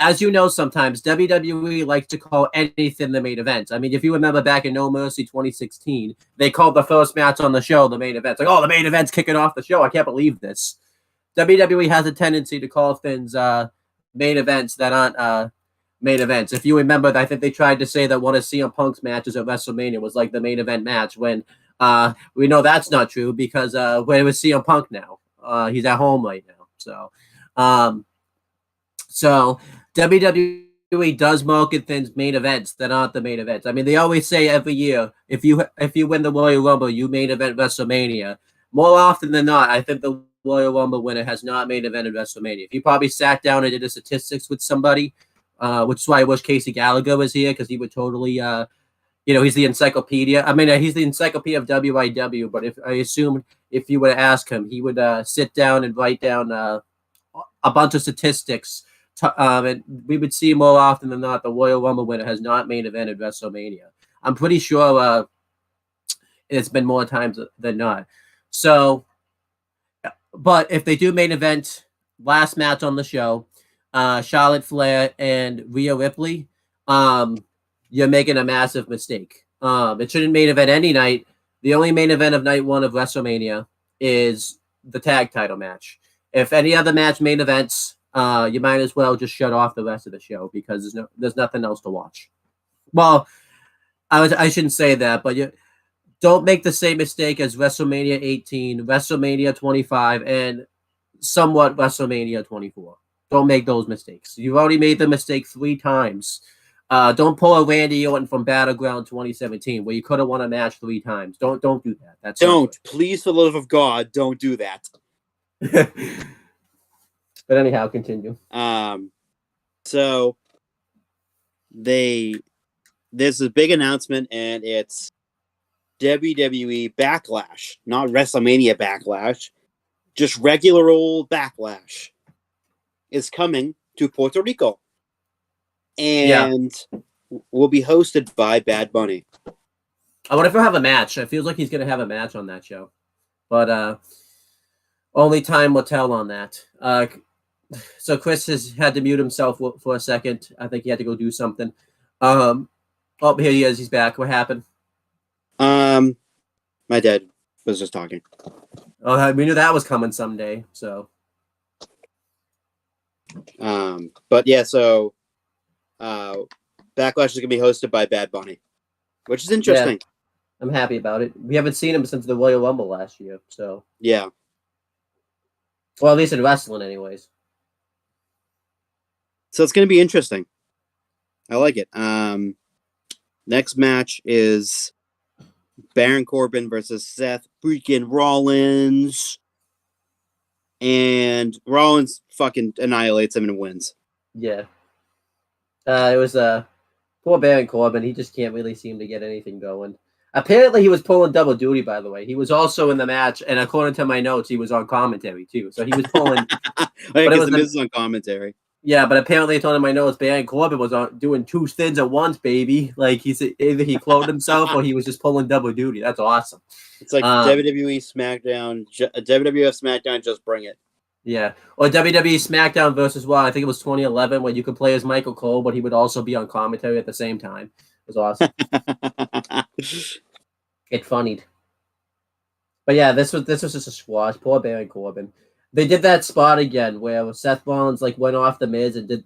As you know, sometimes WWE likes to call anything the main event. I mean, if you remember back in No Mercy 2016, they called the first match on the show the main event. It's like, oh, the main event's kicking off the show. I can't believe this. WWE has a tendency to call things main events that aren't main events. If you remember, I think they tried to say that one of CM Punk's matches at WrestleMania was like the main event match when We know that's not true because where was CM Punk now? He's at home right now. So WWE does market things main events that aren't the main events. I mean, they always say every year if you win the Royal Rumble, you main event WrestleMania. More often than not, I think the Royal Rumble winner has not main evented WrestleMania. If you probably sat down and did the statistics with somebody, which is why I wish Casey Gallagher was here because he would totally, he's the encyclopedia. I mean, he's the encyclopedia of WYW. But if you were to ask him, he would sit down and write down a bunch of statistics. And we would see more often than not the Royal Rumble winner has not main evented WrestleMania. I'm pretty sure it's been more times than not. So, but if they do main event, last match on the show, Charlotte Flair and Rhea Ripley, you're making a massive mistake. It shouldn't main event any night. The only main event of night one of WrestleMania is the tag title match. If any other match main events, you might as well just shut off the rest of the show because there's nothing else to watch. Well, I shouldn't say that, but don't make the same mistake as WrestleMania 18, WrestleMania 25, and somewhat WrestleMania 24. Don't make those mistakes. You've already made the mistake 3 times. Don't pull a Randy Orton from Battleground 2017 where you could have won a match 3 times. Don't do that. Please, for the love of God, don't do that. But anyhow, continue. So there's this big announcement, and it's WWE Backlash, not WrestleMania Backlash, just regular old Backlash is coming to Puerto Rico, and will be hosted by Bad Bunny. I wonder if he'll have a match. It feels like he's going to have a match on that show, but only time will tell on that. So Chris has had to mute himself for a second. I think he had to go do something. Oh, here he is. He's back. What happened? My dad was just talking. Oh, we knew that was coming someday. So, but yeah, so Backlash is gonna be hosted by Bad Bunny, which is interesting. Yeah, I'm happy about it. We haven't seen him since the Royal Rumble last year, so yeah. Well, at least in wrestling, anyways. So it's gonna be interesting. I like it. Next match is Baron Corbin versus Seth freaking Rollins. And Rollins fucking annihilates him and wins. Yeah. It was poor Baron Corbin. He just can't really seem to get anything going. Apparently, he was pulling double duty, by the way. He was also in the match, and according to my notes, he was on commentary, too. So he was pulling... But it was the on commentary. Yeah, but apparently, it's on my notes, Baron Corbin was doing 2 things at once, baby. Like, either he cloned himself or he was just pulling double duty. That's awesome. It's like WWE SmackDown, WWF SmackDown, just bring it. Yeah. Or WWE SmackDown versus, I think it was 2011, where you could play as Michael Cole, but he would also be on commentary at the same time. It was awesome. It funnied. But yeah, this was just a squash. Poor Baron Corbin. They did that spot again where Seth Rollins went off the Miz and did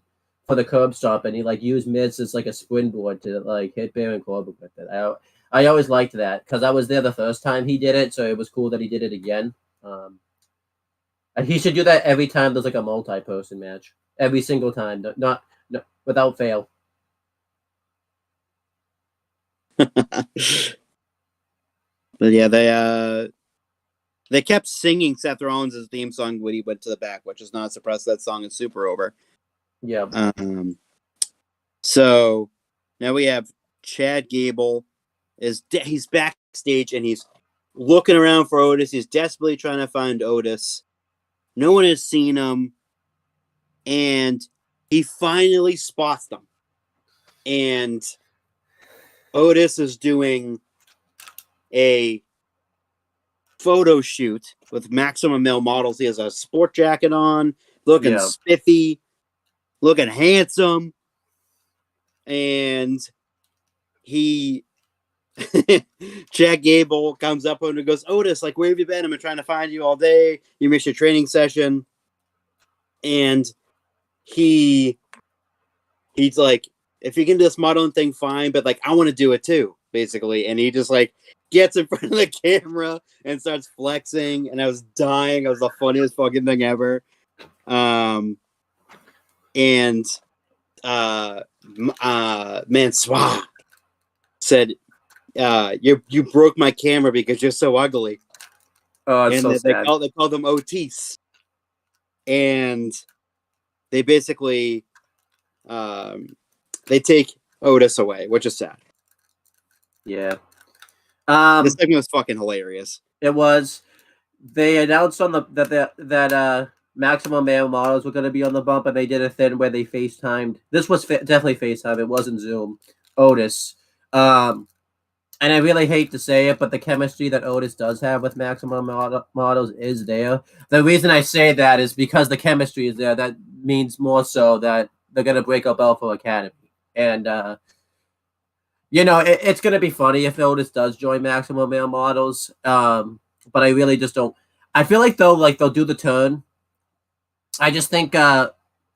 for the curb stop, and he used Miz as a springboard to hit Baron Corbin with it. I always liked that because I was there the first time he did it, so it was cool that he did it again. And he should do that every time there's a multi-person match, every single time, not without fail. But yeah, they kept singing Seth Rollins' theme song when he went to the back, which is not a surprise. That song is super over. Yeah. So now we have Chad Gable. He's backstage and he's looking around for Otis. He's desperately trying to find Otis. No one has seen him, and he finally spots them. And Otis is doing a photo shoot with Maximum Male Models. He has a sport jacket on, looking spiffy, looking handsome, and Chad Gable comes up and goes, Otis, where have you been? I've been trying to find you all day. You missed your training session. And he's like, if you can do this modeling thing, fine, but I want to do it too. basically, and he just like gets in front of the camera and starts flexing, and I was dying. It was the funniest fucking thing ever. And Mansoir said, you broke my camera because you're so ugly. Oh, it's And so they sad. called him Otis. And they basically they take Otis away, which is sad. Yeah. This segment was fucking hilarious. It was. They announced on that Maximum Male Models were going to be on the bump, and they did a thing where they FaceTimed. This was definitely FaceTime. It wasn't Zoom. Otis. And I really hate to say it, but the chemistry that Otis does have with Maximum Models is there. The reason I say that is because the chemistry is there. That means more so that they're going to break up Alpha Academy. And, it's going to be funny if Otis does join Maximum Male Models. But I really just don't. I feel like they'll do the turn. I just think I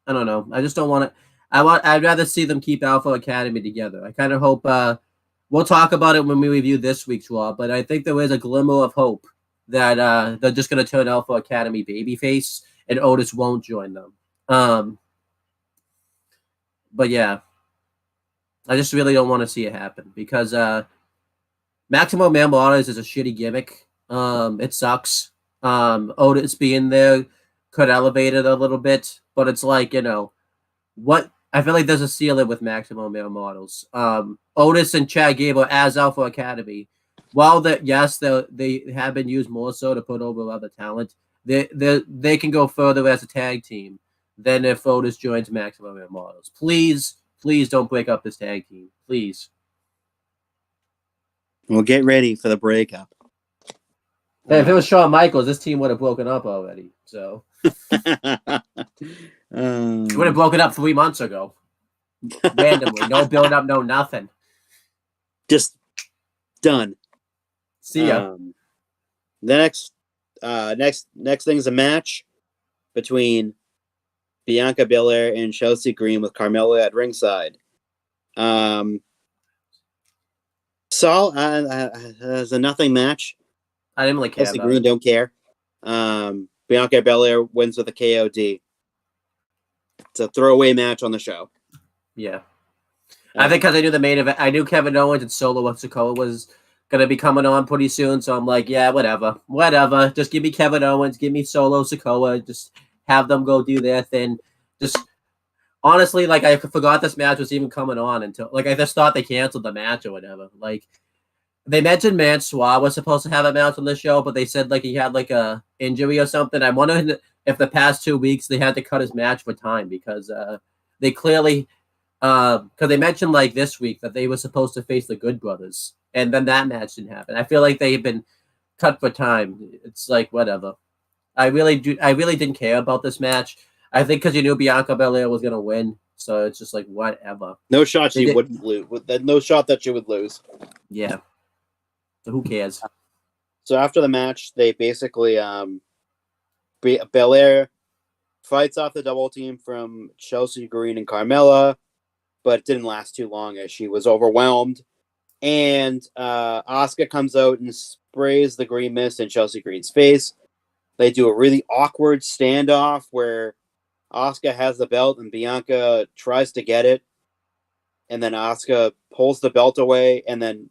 don't know. I just don't want it. I'd rather see them keep Alpha Academy together. I kind of hope we'll talk about it when we review this week's Raw, but I think there is a glimmer of hope that they're just going to turn Alpha Academy babyface and Otis won't join them. But yeah, I just really don't want to see it happen because Maximum Male Models is a shitty gimmick. It sucks. Otis being there could elevate it a little bit, but it's like, what I feel like there's a ceiling with Maximum Male Models. Otis and Chad Gable as Alpha Academy, while they have been used more so to put over other talent, they can go further as a tag team than if Otis joins Maximum Male Models. Please don't break up this tag team. Please. We'll get ready for the breakup. Hey, if it was Shawn Michaels, this team would have broken up already. So it would have broken up 3 months ago. Randomly. No build up, no nothing. Just done. See ya. The next thing is a match between Bianca Belair and Chelsea Green with Carmella at ringside. Saul has a nothing match. I didn't really care. Chelsea Green don't care. Bianca Belair wins with a KOD. It's a throwaway match on the show. Yeah. I think because I knew the main event, I knew Kevin Owens and Solo Sikoa was going to be coming on pretty soon. So I'm like, yeah, whatever. Just give me Kevin Owens, give me Solo Sikoa. Just have them go do their thing. Just honestly, like, I forgot this match was even coming on until, like, I just thought they canceled the match or whatever. Like, they mentioned Mansoir was supposed to have a match on the show, but they said, like, he had, like, a injury or something. I'm wondering if the past 2 weeks they had to cut his match for time because they clearly, because they mentioned, like, this week that they were supposed to face the Good Brothers, and then that match didn't happen. I feel like they've been cut for time. It's like, whatever. I really didn't care about this match. I think because you knew Bianca Belair was going to win, so it's just like, whatever. No shot she wouldn't lose. No shot that she would lose. Yeah. So who cares? So after the match, they basically Belair fights off the double team from Chelsea Green and Carmella, but it didn't last too long as she was overwhelmed. And Asuka comes out and sprays the green mist in Chelsea Green's face. They do a really awkward standoff where Asuka has the belt and Bianca tries to get it, and then Asuka pulls the belt away, and then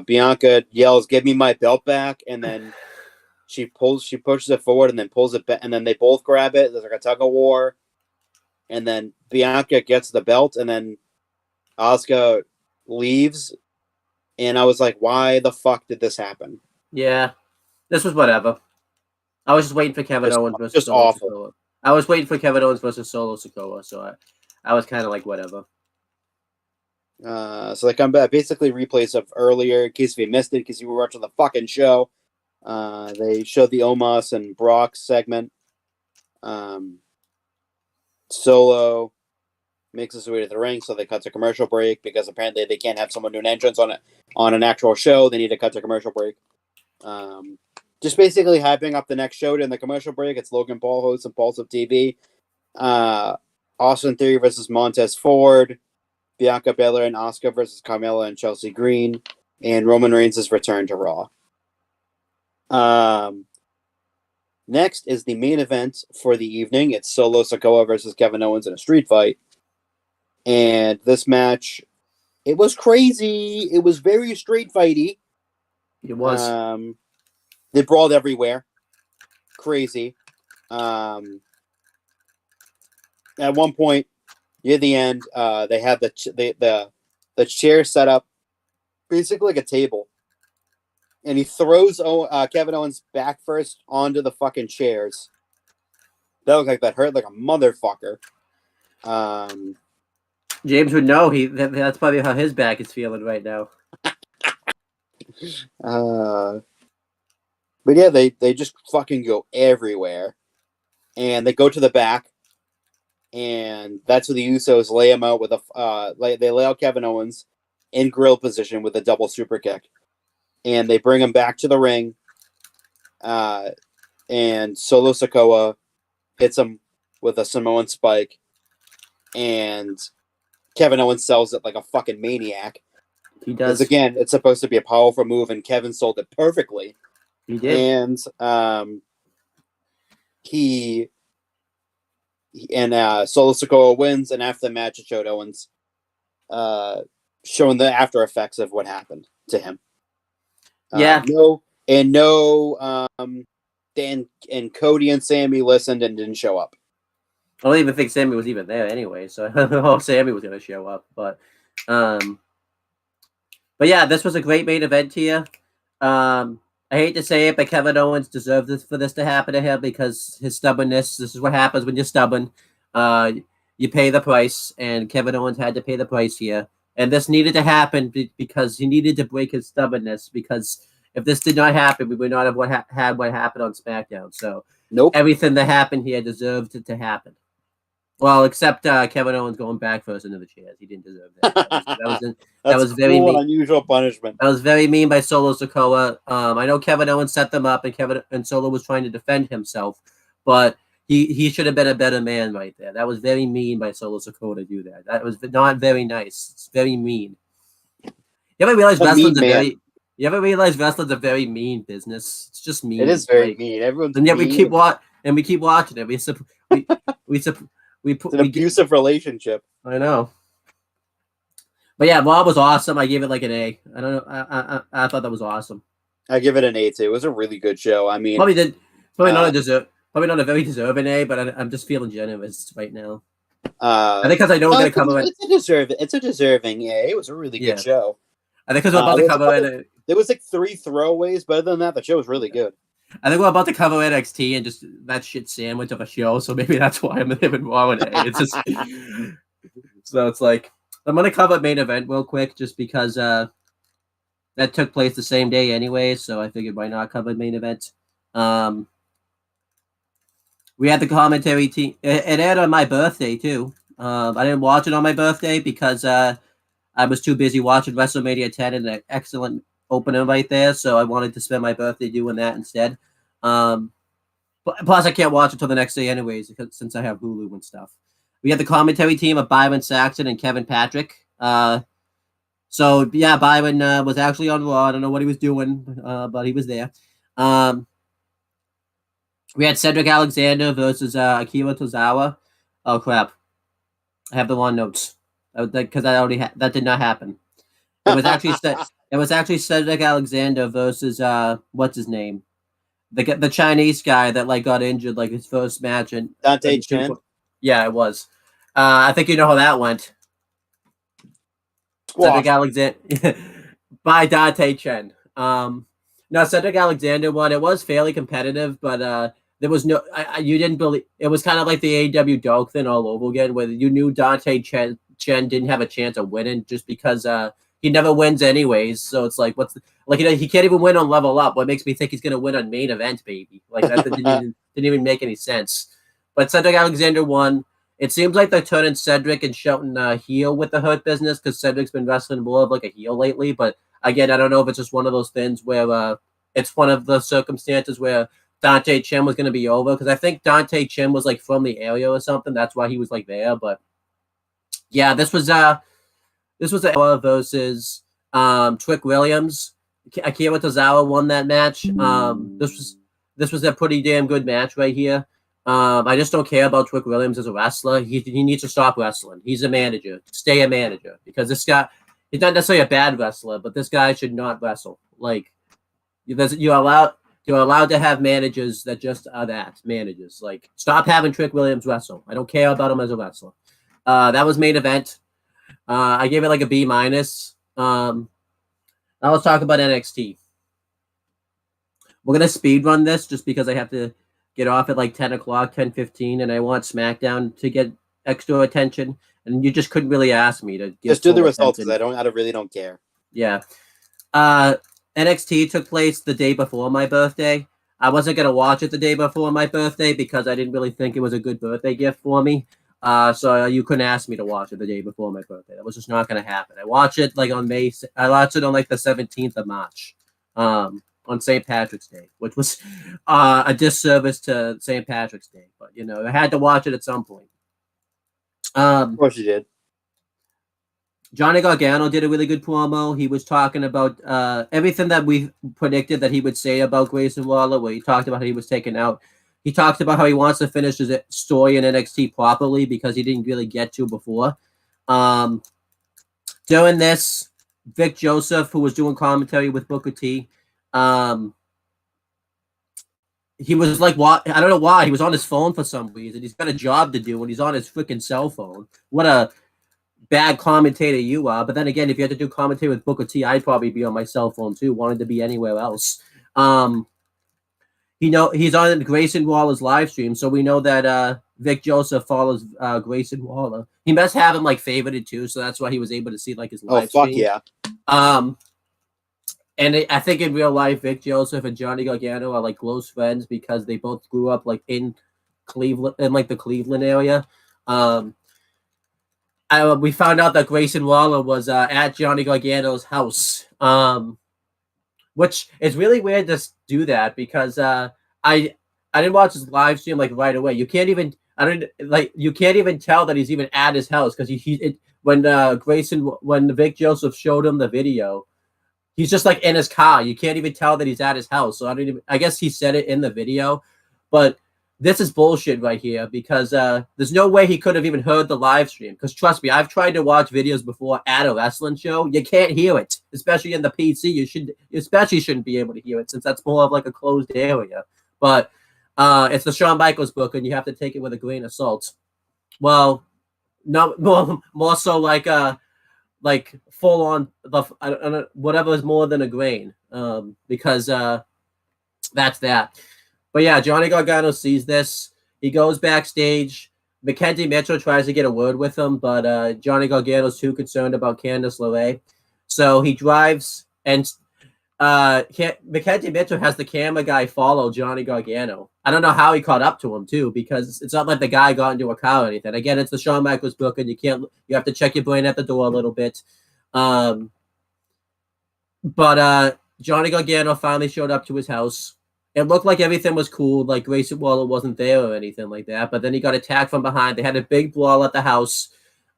Bianca yells, "Give me my belt back!" And then she pushes it forward, and then pulls it back, and then they both grab it. There's like a tug of war, and then Bianca gets the belt, and then Asuka leaves, and I was like, "Why the fuck did this happen?" Yeah, this was whatever. I was just waiting for Kevin Owens versus just Solo awful. Sikoa. I was waiting for Kevin Owens versus Solo Sikoa, so I was kind of like, whatever. So they come back, basically replays of earlier, in case you missed it, because you were watching the fucking show. They showed the Omos and Brock segment. Solo makes his way to the ring, so they cut to commercial break because apparently they can't have someone do an entrance on an actual show. They need to cut to commercial break. Just basically hyping up the next show in the commercial break. It's Logan Paul hosts Impulsive TV. Austin Theory versus Montez Ford. Bianca Belair and Asuka versus Carmella and Chelsea Green, and Roman Reigns' return to Raw. Next is the main event for the evening. It's Solo Sikoa versus Kevin Owens in a street fight. And this match, it was crazy. It was very street fighty. It was. They brawled everywhere. Crazy. At one point, near the end, they had the chair set up basically like a table. And he throws Kevin Owens back first onto the fucking chairs. That looked like that hurt like a motherfucker. James would know. That's probably how his back is feeling right now. But yeah, they just fucking go everywhere. And they go to the back. And that's where the Usos lay him out with they lay out Kevin Owens in grill position with a double super kick. And they bring him back to the ring. And Solo Sikoa hits him with a Samoan spike. And Kevin Owens sells it like a fucking maniac. He does. Because again, it's supposed to be a powerful move, and Kevin sold it perfectly. He did. And Solo Sikoa wins, and after the match, it showed Owens showing the after effects of what happened to him. Yeah. And Cody and Sammy listened and didn't show up. I don't even think Sammy was even there anyway, so I don't know if Sammy was going to show up. But yeah, this was a great main event here. I hate to say it, but Kevin Owens deserved for this to happen to him because his stubbornness. This is what happens when you're stubborn. You pay the price, and Kevin Owens had to pay the price here. And this needed to happen because he needed to break his stubbornness. Because if this did not happen, we would not have had what happened on SmackDown. So everything that happened here deserved it to happen. Well, except Kevin Owens going back first into the chairs. He didn't deserve that. That was very mean. Unusual punishment. That was very mean by Solo Sikoa. I know Kevin Owens set them up, and Solo was trying to defend himself, but he should have been a better man right there. That was very mean by Solo Sikoa to do that. That was not very nice. It's very mean. You ever realize wrestling's a very mean business? It's just mean. It is very mean. Everyone's and yet mean. we keep watching it. It's an abusive relationship. I know. But yeah, Raw was awesome. I gave it like an A. I don't know. I thought that was awesome. I give it an A too. It was a really good show. I mean, probably not a very deserving A, but I'm just feeling generous right now. I think because I know we're going to cover it. It's a deserving A. It was a really good show. I think because we're about to cover it. There was like 3 throwaways, but other than that, the show was really good. I think we're about to cover NXT and just that shit sandwich of a show, so maybe that's why I'm giving Raw an A. It's just so it's like I'm gonna cover main event real quick just because that took place the same day anyway, so I figured why not cover main event. We had the commentary team. It aired on my birthday too. I didn't watch it on my birthday because I was too busy watching WrestleMania 10 and an excellent opening right there, so I wanted to spend my birthday doing that instead. Plus, I can't watch it until the next day anyways, since I have Hulu and stuff. We had the commentary team of Byron Saxton and Kevin Patrick. So, yeah, Byron was actually on Raw. I don't know what he was doing, but he was there. We had Cedric Alexander versus Akira Tozawa. Oh, crap. I have the wrong notes. Because that did not happen. It was actually Cedric Alexander versus what's his name, the Chinese guy that like got injured like his first match and Dante Chen. Yeah, it was. I think you know how that went. Cedric Alexander by Dante Chen. No, Cedric Alexander won. It was fairly competitive, but there was no. You didn't believe it was kind of like the AEW Dark thing all over again, where you knew Dante Chen didn't have a chance of winning just because he never wins anyways. So it's like, he can't even win on Level Up. What makes me think he's going to win on Main Event, baby? Like that didn't even make any sense. But Cedric Alexander won. It seems like they're turning Cedric and Shelton heel with the Hurt Business because Cedric's been wrestling more of like a heel lately. But again, I don't know if it's just one of those things where it's one of the circumstances where Dante Chen was going to be over, because I think Dante Chen was like from the area or something. That's why he was like there. But yeah, this was This was Tozawa versus Trick Williams. Akira Tozawa won that match. This was a pretty damn good match right here. I just don't care about Trick Williams as a wrestler. He needs to stop wrestling. He's a manager. Stay a manager, because this guy, he's not necessarily a bad wrestler, but this guy should not wrestle. Like, you're allowed to have managers that just are that managers. Like, stop having Trick Williams wrestle. I don't care about him as a wrestler. That was main event. I gave it like a B minus. Now let's talk about NXT. We're gonna speed run this just because I have to get off at like 10 o'clock, 10:15, and I want SmackDown to get extra attention. And you just couldn't really ask me to just do the results, because I really don't care. Yeah. NXT took place the day before my birthday. I wasn't gonna watch it the day before my birthday because I didn't really think it was a good birthday gift for me. So you couldn't ask me to watch it the day before my birthday. That was just not gonna happen. I watched it like on I watched it on like the 17th of March. On St. Patrick's Day, which was a disservice to St. Patrick's Day. But, you know, I had to watch it at some point. Of course you did. Johnny Gargano did a really good promo. He was talking about everything that we predicted that he would say about Grayson Waller, where he talked about how he was taken out. He talked about how he wants to finish his story in NXT properly because he didn't really get to before. During this, Vic Joseph, who was doing commentary with Booker T, he was like, "What? I don't know why." He was on his phone for some reason. He's got a job to do, and he's on his freaking cell phone. What a bad commentator you are. But then again, if you had to do commentary with Booker T, I'd probably be on my cell phone too, wanted to be anywhere else. You know, he's on Grayson Waller's live stream, so we know that Vic Joseph follows Grayson Waller. He must have him like favorited too, so that's why he was able to see like his live stream. Oh, fuck yeah. And I think in real life, Vic Joseph and Johnny Gargano are like close friends because they both grew up like in Cleveland, in like the Cleveland area. We found out that Grayson Waller was at Johnny Gargano's house, which is really weird to do that because I didn't watch his live stream like right away. You can't even tell that he's even at his house because when Vic Joseph showed him the video. He's just like in his car. You can't even tell that he's at his house. So I guess he said it in the video, but this is bullshit right here because there's no way he could have even heard the live stream. Because trust me, I've tried to watch videos before at a wrestling show. You can't hear it, especially in the PC. You shouldn't be able to hear it since that's more of like a closed area. But it's the Shawn Michaels book, and you have to take it with a grain of salt. Well, no, more so like full on whatever is more than a grain, because that's that. But yeah, Johnny Gargano sees this. He goes backstage. Mackenzie Mitchell tries to get a word with him, but Johnny Gargano's too concerned about Candice LeRae. So he drives, and Mackenzie Mitchell has the camera guy follow Johnny Gargano. I don't know how he caught up to him too, because it's not like the guy got into a car or anything. Again, it's the Shawn Michaels book, and you have to check your brain at the door a little bit. But Johnny Gargano finally showed up to his house. It looked like everything was cool, like Grayson Waller wasn't there or anything like that. But then he got attacked from behind. They had a big brawl at the house.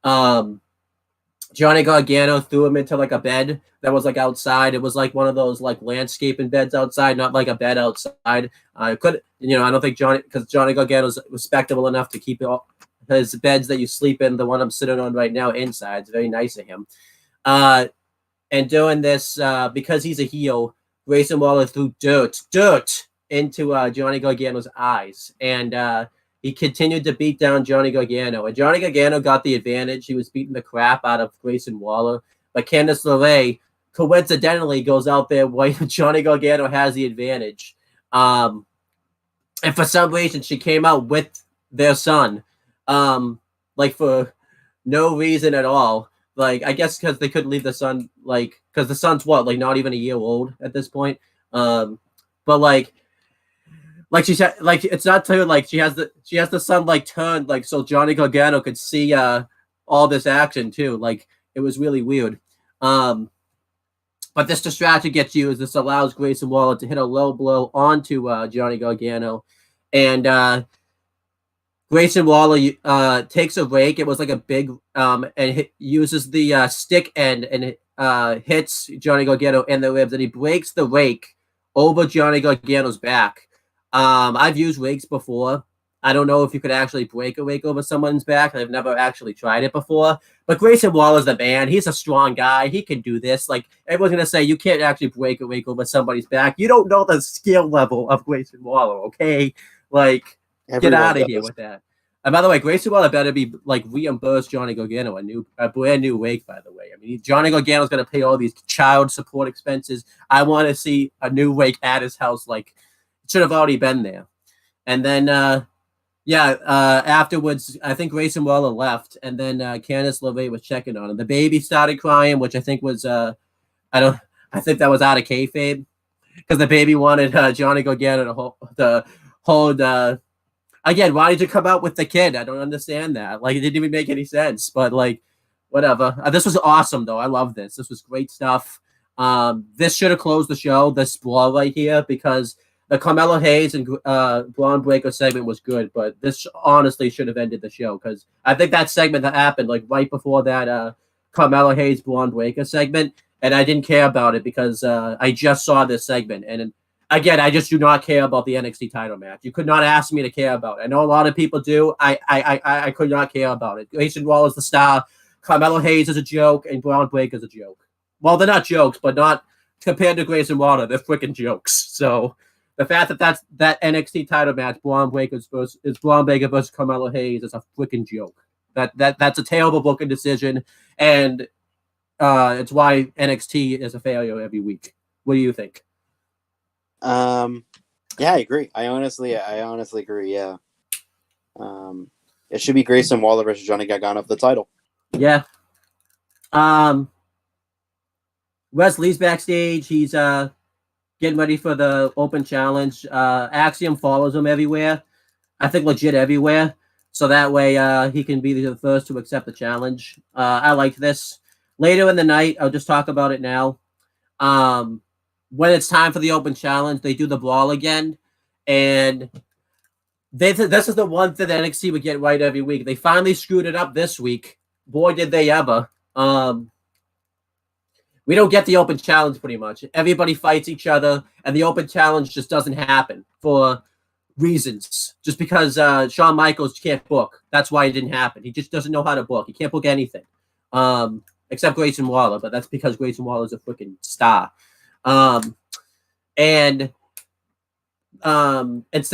Johnny Gargano threw him into like a bed that was like outside. It was like one of those like landscaping beds outside, not like a bed outside. I don't think Johnny Gargano's respectable enough to keep his beds that you sleep in, the one I'm sitting on right now, inside. It's very nice of him. And doing this, because he's a heel, Grayson Waller threw dirt into Johnny Gargano's eyes. And he continued to beat down Johnny Gargano. And Johnny Gargano got the advantage. He was beating the crap out of Grayson Waller. But Candice LeRae coincidentally goes out there while Johnny Gargano has the advantage. And for some reason, she came out with their son. Like for no reason at all. Like, I guess because they couldn't leave the son, like, because the son's what, like, not even a year old at this point. But like she said, like, it's not clear, like, she has the son, like, turned, like, so Johnny Gargano could see all this action too. Like, it was really weird. But this distraction gets used. This allows Grayson Waller to hit a low blow onto Johnny Gargano. And Grayson Waller takes a rake. It was like a big and uses the stick end and hits Johnny Gargano in the ribs, and he breaks the rake over Johnny Gargano's back. I've used rakes before. I don't know if you could actually break a rake over someone's back. I've never actually tried it before. But Grayson Waller's the man. He's a strong guy. He can do this. Like, everyone's going to say you can't actually break a rake over somebody's back. You don't know the skill level of Grayson Waller, okay? Like, get out of here with that. And by the way, Grayson Waller better be like reimburse Johnny Gargano a brand new rake. By the way, I mean Johnny Gargano's going to pay all these child support expenses. I want to see a new rake at his house. Like, it should have already been there. And then, afterwards, I think Grayson Waller left, and then Candice LeRae was checking on him. The baby started crying, which I think was I think that was out of kayfabe because the baby wanted Johnny Gargano to hold. Again, why did you come out with the kid? I don't understand that. Like, it didn't even make any sense. But like, whatever. This was awesome, though. I love this. This was great stuff. This should have closed the show. This brawl right here, because the Carmelo Hayes and Braun Breaker segment was good, but this honestly should have ended the show, because I think that segment that happened like right before that Carmelo Hayes Braun Breaker segment, and I didn't care about it because I just saw this segment, and again, I just do not care about the NXT title match. You could not ask me to care about it. I know a lot of people do. I could not care about it. Grayson Waller is the star. Carmelo Hayes is a joke, and Braun Breaker is a joke. Well, they're not jokes, but not compared to Grayson Waller. They're freaking jokes. So the fact that that NXT title match, Braun Breaker versus Carmelo Hayes, is a freaking joke. That's a terrible booking decision, and it's why NXT is a failure every week. What do you think? Yeah, I agree. I honestly agree. Yeah. It should be Grayson Waller versus Johnny Gargano for the title. Yeah. Wesley's backstage. He's getting ready for the open challenge. Axiom follows him everywhere. I think legit everywhere. So that way he can be the first to accept the challenge. I like this. Later in the night, I'll just talk about it now. When it's time for the open challenge, they do the brawl again. And this is the one thing that NXT would get right every week. They finally screwed it up this week. Boy, did they ever. We don't get the open challenge pretty much. Everybody fights each other, and the open challenge just doesn't happen for reasons. Just because Shawn Michaels can't book. That's why it didn't happen. He just doesn't know how to book. He can't book anything. Except Grayson Waller, but that's because Grayson Waller is a freaking star. Instead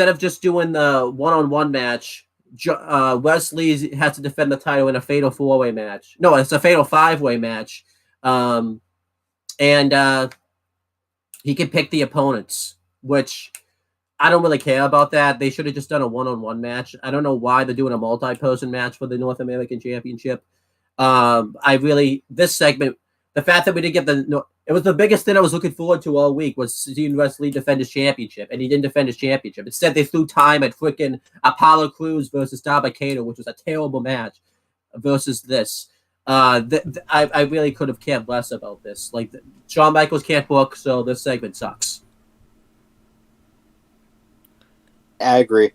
of just doing the one-on-one match, Wesley has to defend the title in a fatal four-way match. No, it's a fatal five-way match. And he can pick the opponents, which I don't really care about that. They should have just done a one-on-one match. I don't know why they're doing a multi-person match for the North American Championship. This segment, the fact that we didn't get it was the biggest thing I was looking forward to all week was seeing Wesley defend his championship, and he didn't defend his championship. Instead, they threw time at freaking Apollo Crews versus Dabba-Kato, which was a terrible match, versus this. I really could have cared less about this. Like, Shawn Michaels can't book, so this segment sucks. I agree.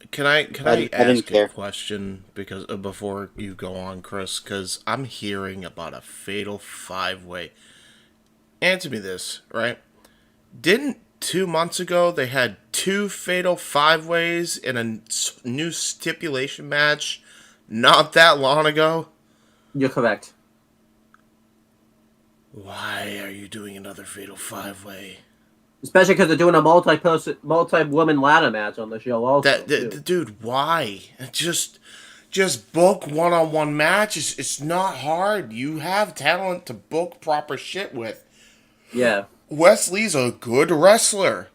Can I ask a question because before you go on, Chris? Because I'm hearing about a fatal five-way. Answer me this, right? Didn't 2 months ago they had 2 fatal five-ways in a new stipulation match not that long ago? You're correct. Why are you doing another fatal five-way? Especially because they're doing a multi-woman ladder match on the show also. Dude, why? Just book one-on-one matches. It's not hard. You have talent to book proper shit with. Yeah. Wesley's a good wrestler.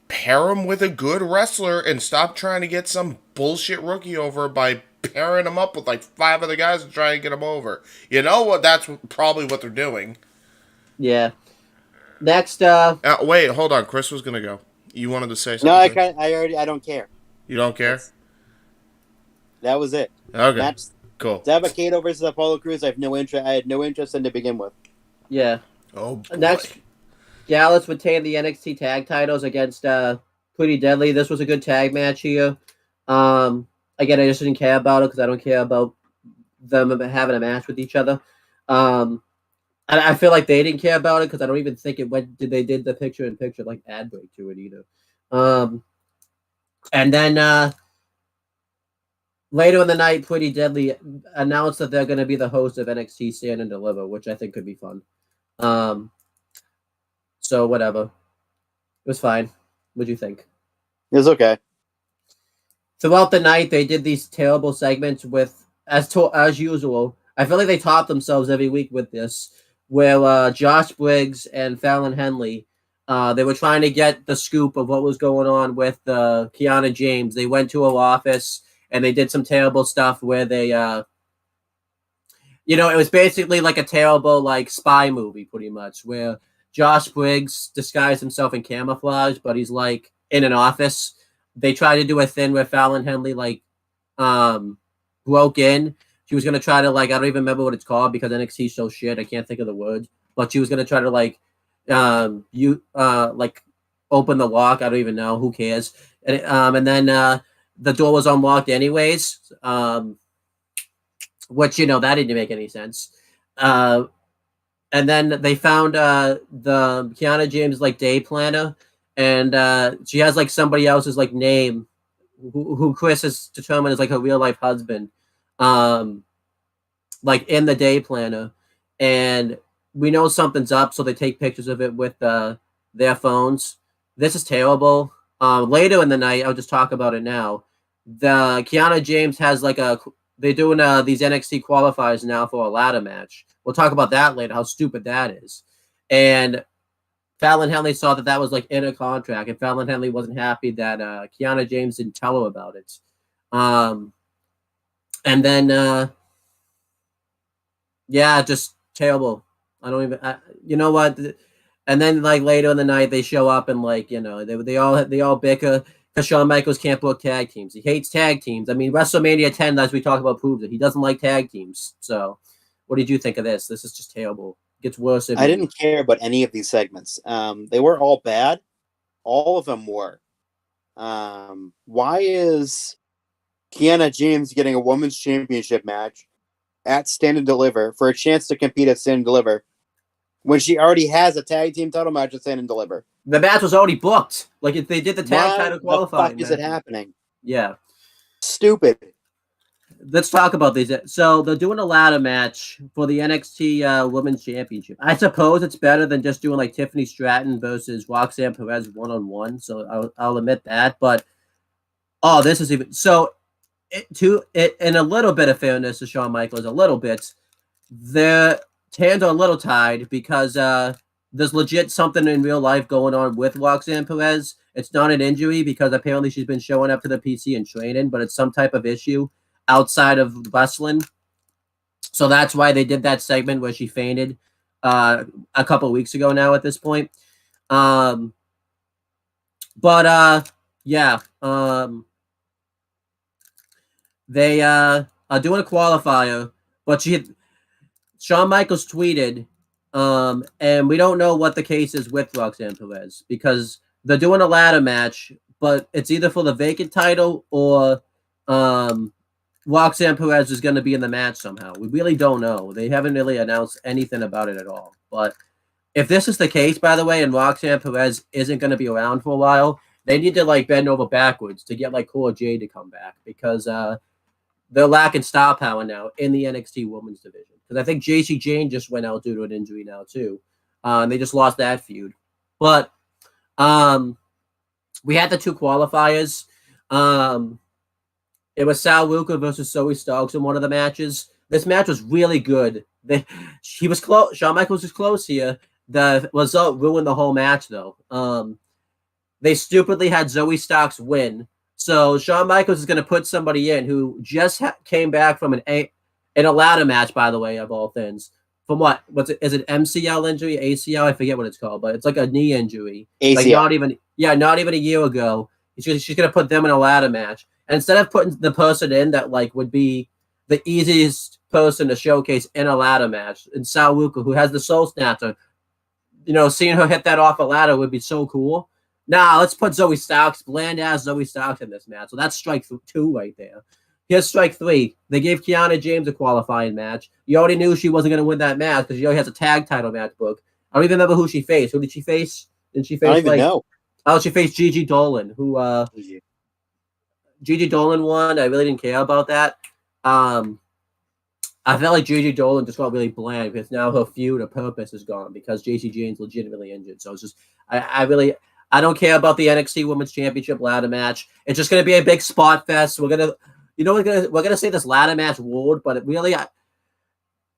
Pair him with a good wrestler and stop trying to get some bullshit rookie over by pairing him up with like 5 other guys and trying to get him over. You know what? That's probably what they're doing. Yeah. Next, wait, hold on. Chris was gonna go. You wanted to say something? No, I don't care. You don't care? That was it. Okay. That's cool. Dabba-Kato versus Apollo Crews. I had no interest in to begin with. Yeah. Oh boy. Next, Gallus retained the NXT tag titles against Pretty Deadly. This was a good tag match here. Again, I just didn't care about it because I don't care about them having a match with each other. And I feel like they didn't care about it because I don't even think it went. They did the picture-in-picture like ad break to it either. And then later in the night, Pretty Deadly announced that they're going to be the host of NXT Stand and Deliver, which I think could be fun. So whatever, it was fine. What'd you think? It was okay. Throughout the night, they did these terrible segments with, as usual. I feel like they top themselves every week with this, where Josh Briggs and Fallon Henley, they were trying to get the scoop of what was going on with Kiana James. They went to her office and they did some terrible stuff where they, it was basically like a terrible like spy movie, pretty much, where Josh Briggs disguised himself in camouflage, but he's like in an office. They tried to do a thing where Fallon Henley broke in. She was gonna try to I don't even remember what it's called because NXT's so shit. I can't think of the word. But she was gonna try to open the lock. I don't even know. Who cares? And then the door was unlocked anyways. Which that didn't make any sense. And then they found the Kiana James day planner. And she has somebody else's name who Chris has determined is her real life husband, in the day planner. And we know something's up, so they take pictures of it with their phones. This is terrible. Later in the night, I'll just talk about it now. The Kiana James has they're doing these NXT qualifiers now for a ladder match. We'll talk about that later, how stupid that is. And Fallon Henley saw that was in a contract, and Fallon Henley wasn't happy that Kiana James didn't tell her about it. And then, just terrible. I don't even, you know what? And then later in the night, they show up and they all bicker because Shawn Michaels can't book tag teams. He hates tag teams. I mean, WrestleMania 10, as we talked about, proves it. He doesn't like tag teams. So, what did you think of this? This is just terrible. Gets worse. I didn't care about any of these segments. They were all bad. All of them were. Why is Kiana James getting a women's championship match at Stand and Deliver for a chance to compete at Stand and Deliver when she already has a tag team title match at Stand and Deliver? The match was already booked. If they did the tag title qualifying. Why the fuck is it happening? Yeah. Stupid. Let's talk about these. So they're doing a ladder match for the NXT Women's Championship. I suppose it's better than just doing Tiffany Stratton versus Roxanne Perez 1-on-1. So I'll admit that. But this is even so. In a little bit of fairness to Shawn Michaels, a little bit, their hands are a little tied because there's legit something in real life going on with Roxanne Perez. It's not an injury because apparently she's been showing up to the PC and training, but it's some type of issue outside of wrestling. So that's why they did that segment where she fainted a couple of weeks ago now at this point. They are doing a qualifier, but Shawn Michaels tweeted, and we don't know what the case is with Roxanne Perez because they're doing a ladder match, but it's either for the vacant title or Roxanne Perez is going to be in the match somehow. We really don't know. They haven't really announced anything about it at all. But if this is the case, by the way, and Roxanne Perez isn't going to be around for a while, they need to bend over backwards to get Cora Jade to come back because they're lacking star power now in the NXT Women's Division. Because I think JC Jane just went out due to an injury now too. They just lost that feud. But we had the two qualifiers. It was Sal Ruka versus Zoe Starks in one of the matches. This match was really good. She was close. Shawn Michaels was close here. The result ruined the whole match, though. They stupidly had Zoe Starks win. So Shawn Michaels is going to put somebody in who just came back from in a ladder match, by the way, of all things. From what? Is it MCL injury, ACL? I forget what it's called, but it's a knee injury. ACL. Not even a year ago. She's going to put them in a ladder match. And instead of putting the person in that would be the easiest person to showcase in a ladder match, in Sal Ruka, who has the Soul Snatcher, seeing her hit that off a ladder would be so cool. Nah, let's put Zoe Starks, bland ass Zoe Starks in this match. So that's strike 2 right there. Here's strike 3. They gave Kiana James a qualifying match. You already knew she wasn't going to win that match because she already has a tag title match book. I don't even remember who she faced. Who did she face? Did she face I don't even know. Oh, she faced Gigi Dolan, who Gigi Dolan won. I really didn't care about that. I felt like Gigi Dolan just got really bland because now her feud of purpose is gone because JC Jane's legitimately injured. So it's just I don't care about the NXT Women's Championship ladder match. It's just gonna be a big spot fest. We're gonna say this ladder match ruled, but it really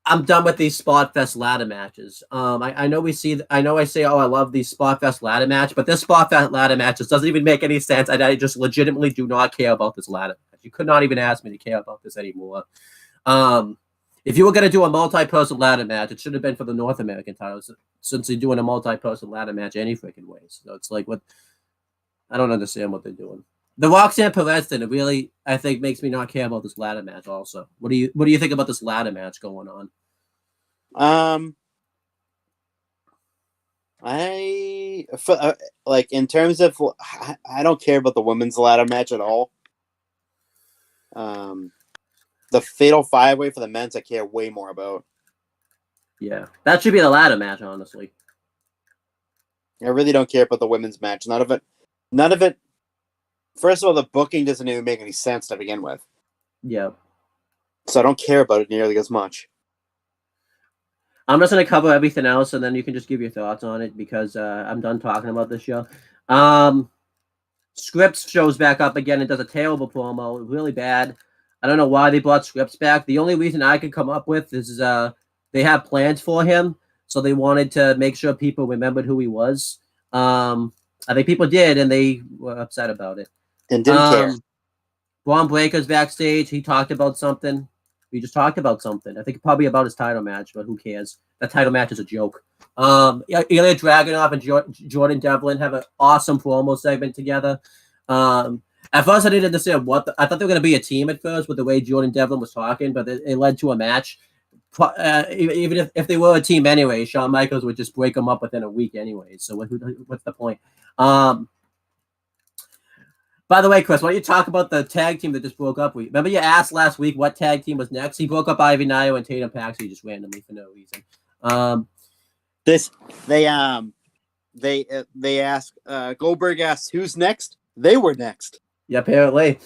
I'm done with these spot fest ladder matches. I know I say, oh, I love these spot fest ladder match, but this spot fest ladder match just doesn't even make any sense. I just legitimately do not care about this ladder match. You could not even ask me to care about this anymore. If you were gonna do a multi-person ladder match, it should have been for the North American titles, since they're doing a multi-person ladder match any freaking way. So it's like what I don't understand what they're doing. The Roxanne Perez thing, it really, I think, makes me not care about this ladder match. Also, what do you think about this ladder match going on? Like in terms of, I don't care about the women's ladder match at all. The Fatal 5-Way for the men's, I care way more about. Yeah, that should be the ladder match, honestly. I really don't care about the women's match. None of it. First of all, the booking doesn't even make any sense to begin with. Yeah. So I don't care about it nearly as much. I'm just going to cover everything else, and then you can just give your thoughts on it because I'm done talking about this show. Scripps shows back up again and does a terrible promo. Really bad. I don't know why they brought Scripps back. The only reason I could come up with is they have plans for him, so they wanted to make sure people remembered who he was. I think people did, and they were upset about it. And didn't care. Braun Breaker's backstage. He talked about something. We just talked about something. I think probably about his title match, but who cares? That title match is a joke. Ilya Dragunov and Jordan Devlin have an awesome promo segment together. At first, I didn't understand I thought they were going to be a team at first with the way Jordan Devlin was talking, but it led to a match. Even if they were a team anyway, Shawn Michaels would just break them up within a week anyway. So what's the point? By the way, Chris, why don't you talk about the tag team that just broke up? Remember you asked last week what tag team was next? He broke up Ivy Nile and Tatum Paxley just randomly for no reason. They asked Goldberg asked who's next. They were next. Yeah, apparently.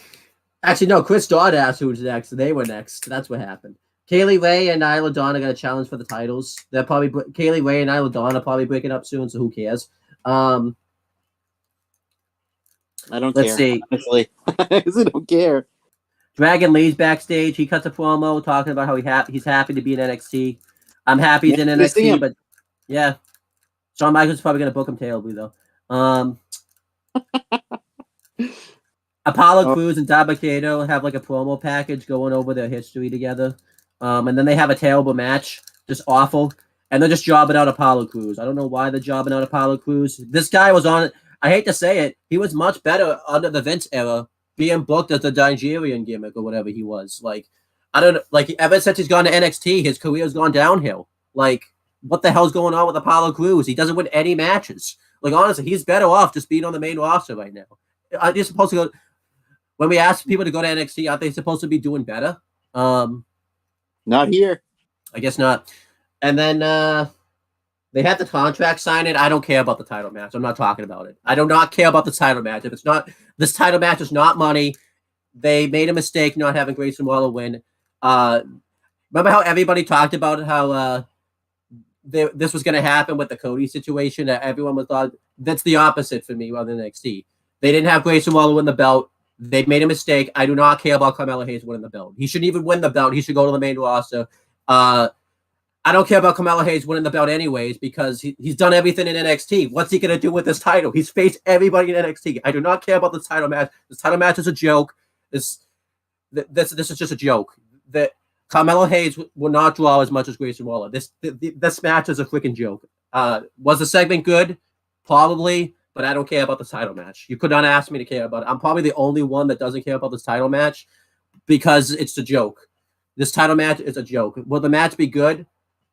Actually, no. Chris Dodd asked who's next. They were next. That's what happened. Kaylee Ray and Nyla Dawn got a challenge for the titles. They're probably Kaylee Ray and Nyla Dawn are probably breaking up soon. So who cares? I don't Let's care. see. Honestly, I don't care. Dragon Lee's backstage. He cuts a promo talking about how he's happy to be in NXT. I'm happy he's in NXT, but yeah, Shawn Michaels is probably gonna book him terribly though. Apollo Crews and Dabba-Kato have like a promo package going over their history together, and then they have a terrible match, just awful, and they're just jobbing out Apollo Crews. I don't know why they're jobbing out Apollo Crews. This guy was on. I hate to say it, he was much better under the Vince era, being booked as the Nigerian gimmick or whatever he was. Like, I don't know. Like, ever since he's gone to NXT, his career's gone downhill. Like, what the hell's going on with Apollo Crews? He doesn't win any matches. Like, honestly, he's better off just being on the main roster right now. Are you supposed to go? When we ask people to go to NXT, aren't they supposed to be doing better? Not here. I guess not. And then they had the contract signing. I don't care about the title match. I'm not talking about it. I do not care about the title match. If it's not, this title match is not money. They made a mistake not having Grayson Waller win. Remember how everybody talked about how this was going to happen with the Cody situation? Everyone was thought that's the opposite for me rather than NXT. They didn't have Grayson Waller win the belt. They made a mistake. I do not care about Carmelo Hayes winning the belt. He shouldn't even win the belt. He should go to the main roster. I don't care about Carmelo Hayes winning the belt anyways because he's done everything in NXT. What's he going to do with this title? He's faced everybody in NXT. I do not care about this title match. This title match is a joke. This is just a joke. That Carmelo Hayes will not draw as much as Grayson Waller. This match is a freaking joke. Was the segment good? Probably, but I don't care about the title match. You could not ask me to care about it. I'm probably the only one that doesn't care about this title match because it's a joke. This title match is a joke. Will the match be good?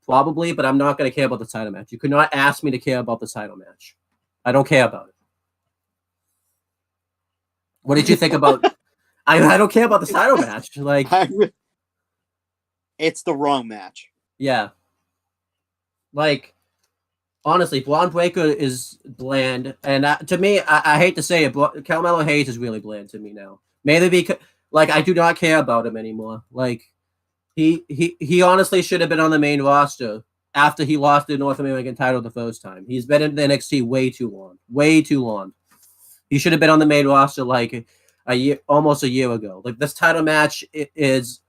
Probably, but I'm not going to care about the title match. You could not ask me to care about the title match. I don't care about it. What did you think about? I don't care about the title match. Like, it's the wrong match. yeah. Like, honestly, Blonde Breaker is bland, and to me, I hate to say it, but Carmelo Hayes is really bland to me now. Mainly because, like, I do not care about him anymore. Like, he honestly should have been on the main roster after he lost the North American title the first time. He's been in the NXT way too long. He should have been on the main roster like almost a year ago. Like, this title match is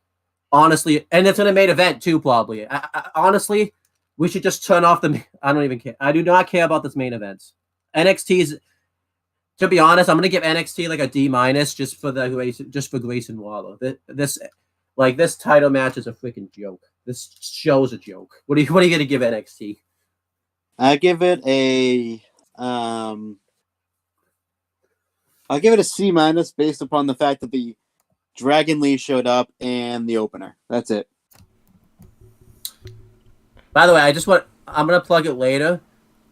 honestly, and it's in a main event too, probably. Honestly, we should just turn off the. I don't even care. I do not care about this main event. NXT's. To be honest, I'm gonna give NXT like a D- just for Grayson Waller. This title match is a freaking joke. This show's a joke. What are you gonna give NXT? I give it a I'll give it a C- based upon the fact that the Dragon Lee showed up and the opener. That's it. By the way, I'm gonna plug it later.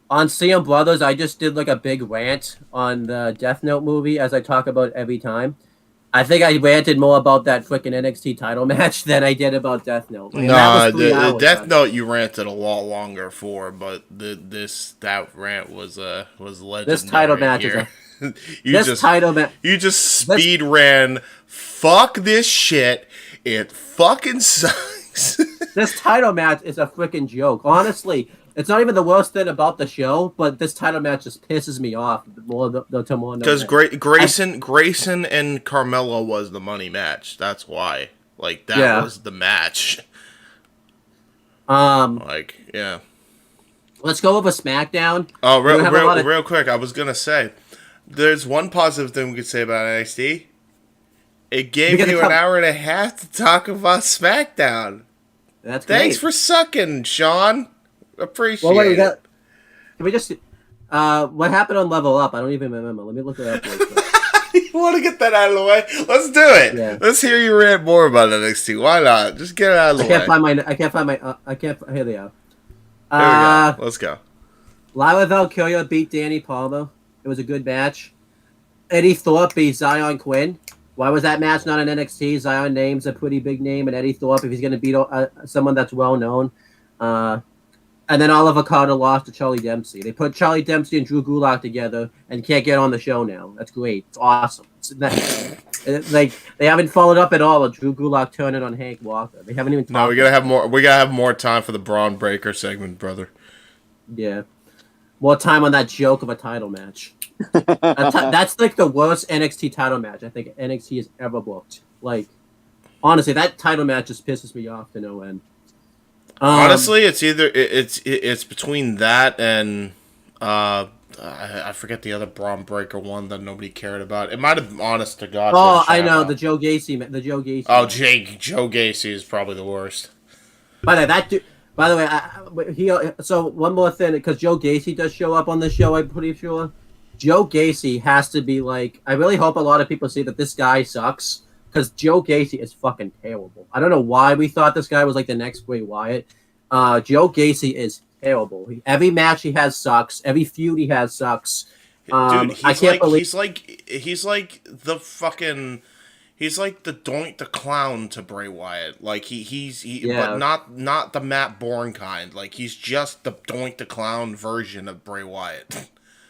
On CM Brothers, I just did like a big rant on the Death Note movie, as I talk about every time. I think I ranted more about that freaking NXT title match than I did about Death Note. Like, no, the Death Note you ranted a lot longer for, but that rant was legendary. This title match here. You just speed ran. Fuck this shit. It fucking sucks. This title match is a freaking joke. Honestly, it's not even the worst thing about the show, but this title match just pisses me off more. Because Grayson and Carmelo was the money match. That's why. Like, that was the match. Yeah. Let's go over SmackDown. Oh, real quick, I was gonna say, there's one positive thing we could say about NXT. It gave you an hour and a half to talk about SmackDown. That's great. Thanks for sucking, Sean. Appreciate it. Can we just... what happened on Level Up? I don't even remember. Let me look it up real quick. You want to get that out of the way? Let's do it. Yeah. Let's hear you rant more about NXT. Why not? Just get it out of the way. Here they are. Here we go. Let's go. Lila Valkyria beat Danny Palmer. It was a good match. Eddie Thorpe beat Zion Quinn. Why was that match not in NXT? Zion name's a pretty big name, and Eddie Thorpe, if he's going to beat someone that's well known. And then Oliver Carter lost to Charlie Dempsey. They put Charlie Dempsey and Drew Gulak together and can't get on the show now. That's great. It's awesome. They haven't followed up at all with Drew Gulak turning on Hank Walker. They haven't even. No, we gotta have more. We gotta have more time for the Braun Breaker segment, brother. Yeah, more time on that joke of a title match. That's like the worst NXT title match I think NXT has ever booked. Like, honestly, that title match just pisses me off to no end. Honestly, it's between that and I forget the other Braun Breaker one that nobody cared about. It might have, honest to God. Oh, I know the Joe Gacy. Oh, Joe Gacy is probably the worst. By the way, so one more thing, because Joe Gacy does show up on the show, I'm pretty sure. Joe Gacy has to be like, I really hope a lot of people see that this guy sucks, because Joe Gacy is fucking terrible. I don't know why we thought this guy was like the next Bray Wyatt. Joe Gacy is terrible. Every match he has sucks. Every feud he has sucks. Dude, he's like the Doink the Clown to Bray Wyatt. Like but not the Matt Bourne kind. Like, he's just the Doink the Clown version of Bray Wyatt.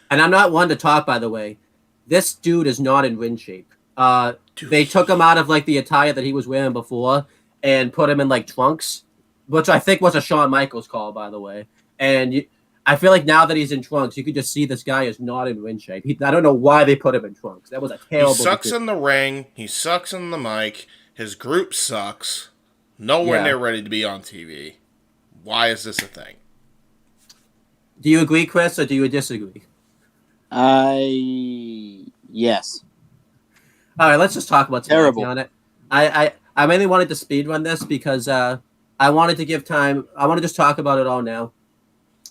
And I'm not one to talk, by the way. This dude is not in win shape. They took him out of like the attire that he was wearing before and put him in like trunks, which I think was a Shawn Michaels call, by the way. And I feel like now that he's in trunks, you could just see this guy is not in win shape. I don't know why they put him in trunks. That was a terrible. He sucks in the ring. He sucks in the mic. His group sucks. Nowhere near ready to be on TV. Why is this a thing? Do you agree, Chris, or do you disagree? Yes. All right, let's just talk about terrible on it. I mainly wanted to speedrun this because I wanted to give time. I want to just talk about it all now.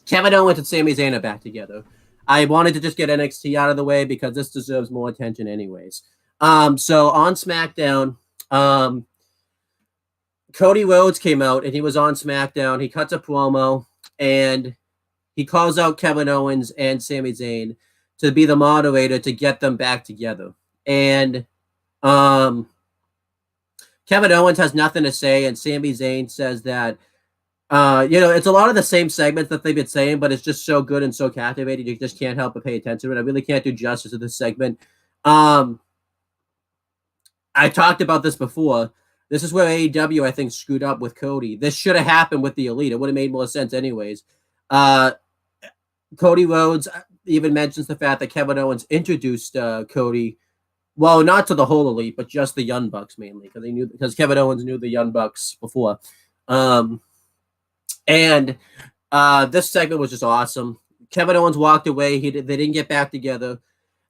Kevin Owens and Sami Zayn are back together. I wanted to just get NXT out of the way because this deserves more attention anyways. So on SmackDown, Cody Rhodes came out and he was on SmackDown. He cuts a promo and he calls out Kevin Owens and Sami Zayn to be the moderator to get them back together. And Kevin Owens has nothing to say, and Sami Zayn says that it's a lot of the same segments that they've been saying, but it's just so good and so captivating. You just can't help but pay attention to it. I really can't do justice to this segment. I talked about this before. This is where AEW, I think, screwed up with Cody. This should have happened with the Elite. It would have made more sense anyways. Cody Rhodes even mentions the fact that Kevin Owens introduced Cody, well, not to the whole Elite, but just the Young Bucks mainly, because Kevin Owens knew the Young Bucks before. And this segment was just awesome. Kevin Owens walked away. They didn't get back together.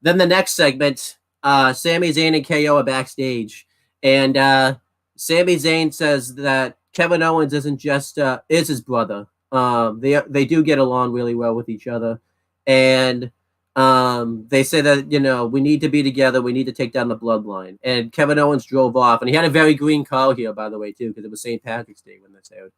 Then the next segment, Sami Zayn and KO are backstage, and Sami Zayn says that Kevin Owens isn't just is his brother. They do get along really well with each other, and they say that we need to be together. We need to take down the bloodline. And Kevin Owens drove off, and he had a very green car here, by the way, too, because it was St. Patrick's Day when this aired.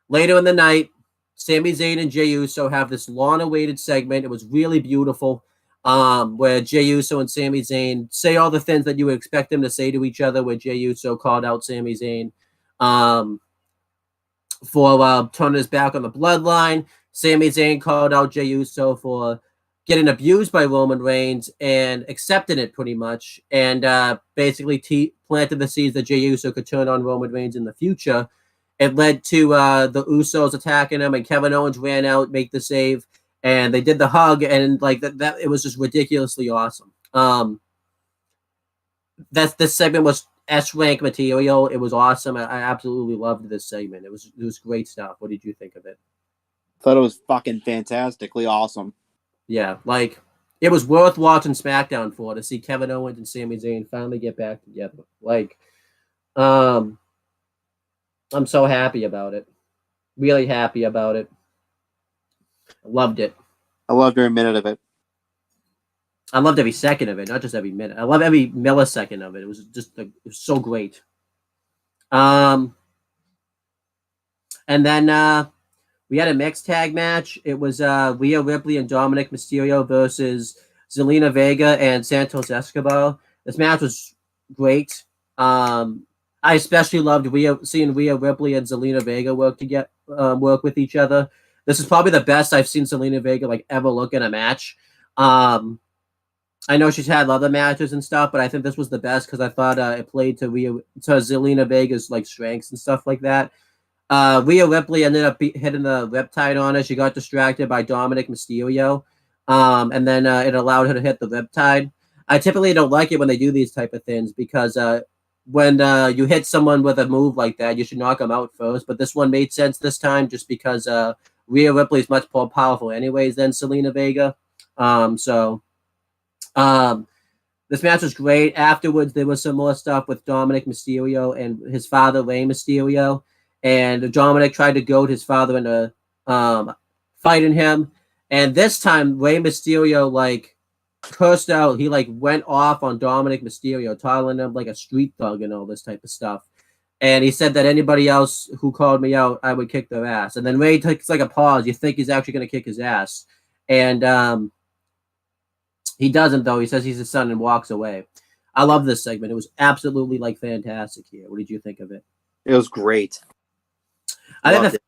Later in the night, Sami Zayn and Jey Uso have this long-awaited segment. It was really beautiful, where Jey Uso and Sami Zayn say all the things that you would expect them to say to each other, where Jey Uso called out Sami Zayn for turning his back on the bloodline. Sami Zayn called out Jey Uso for getting abused by Roman Reigns and accepting it pretty much, and basically planted the seeds that Jey Uso could turn on Roman Reigns in the future. It led to the Usos attacking him, and Kevin Owens ran out, make the save, and they did the hug, and like that it was just ridiculously awesome. This segment was S-rank material. It was awesome. I absolutely loved this segment. It was great stuff. What did you think of it? Thought it was fucking fantastically awesome. Yeah, like it was worth watching SmackDown for, to see Kevin Owens and Sami Zayn finally get back together. Like, I'm so happy about it. Really happy about it. I loved it. I loved every minute of it. I loved every second of it, not just every minute. I love every millisecond of it. It was it was so great. And then we had a mixed tag match. It was Rhea Ripley and Dominic Mysterio versus Zelina Vega and Santos Escobar. This match was great. I especially loved seeing Rhea Ripley and Zelina Vega work with each other. This is probably the best I've seen Zelina Vega ever look in a match. I know she's had other matches and stuff, but I think this was the best because I thought it played to Zelina Vega's strengths and stuff like that. Rhea Ripley ended up hitting the Riptide on her. She got distracted by Dominic Mysterio, and then it allowed her to hit the Riptide. I typically don't like it when they do these type of things because when you hit someone with a move like that, you should knock them out first. But this one made sense this time just because Rhea Ripley is much more powerful anyways than Zelina Vega. This match was great. Afterwards, there was some more stuff with Dominic Mysterio and his father, Rey Mysterio. And Dominic tried to goad his father into fighting him. And this time, Rey Mysterio, cursed out. He went off on Dominic Mysterio, calling him like a street thug and all this type of stuff. And he said that anybody else who called me out, I would kick their ass. And then Rey takes a pause. You think he's actually going to kick his ass. And he doesn't, though. He says he's his son and walks away. I love this segment. It was absolutely fantastic here. What did you think of it? It was great. I think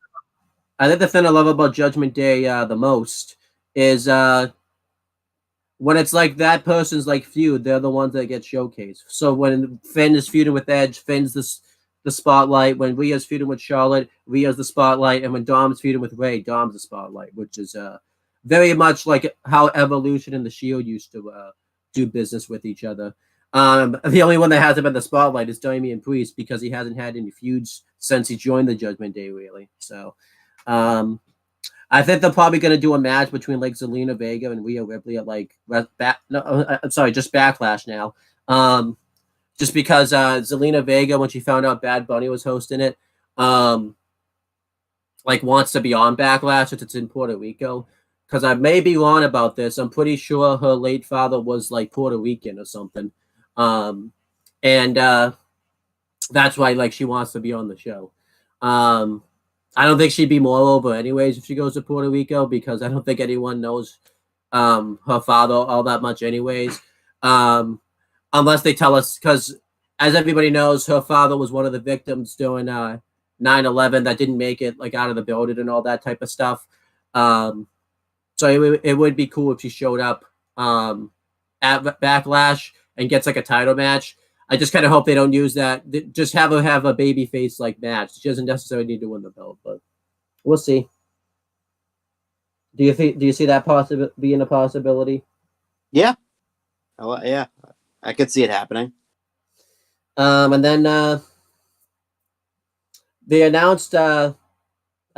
the thing I love about Judgment Day the most is when it's that person's feud, they're the ones that get showcased. So when Finn is feuding with Edge, Finn's the spotlight. When Rhea's feuding with Charlotte, Rhea's the spotlight. And when Dom's feuding with Rey, Dom's the spotlight, which is very much like how Evolution and the Shield used to do business with each other. The only one that hasn't been the spotlight is Damian Priest because he hasn't had any feuds since he joined the Judgment Day, really. So I think they're probably going to do a match between Zelina Vega and Rhea Ripley at just Backlash now. Just because Zelina Vega, when she found out Bad Bunny was hosting it, wants to be on Backlash since it's in Puerto Rico. Because I may be wrong about this. I'm pretty sure her late father was Puerto Rican or something. And that's why she wants to be on the show. I don't think she'd be more over anyways if she goes to Puerto Rico because I don't think anyone knows her father all that much anyways. Unless they tell us, because as everybody knows, her father was one of the victims during 9/11 that didn't make it like out of the building and all that type of stuff. So it would be cool if she showed up at Backlash and gets like a title match. I just kind of hope they don't use that. Just have her have a babyface like match. She doesn't necessarily need to win the belt, but we'll see. Do you see that being a possibility? Yeah. Yeah. I could see it happening. And then they announced. I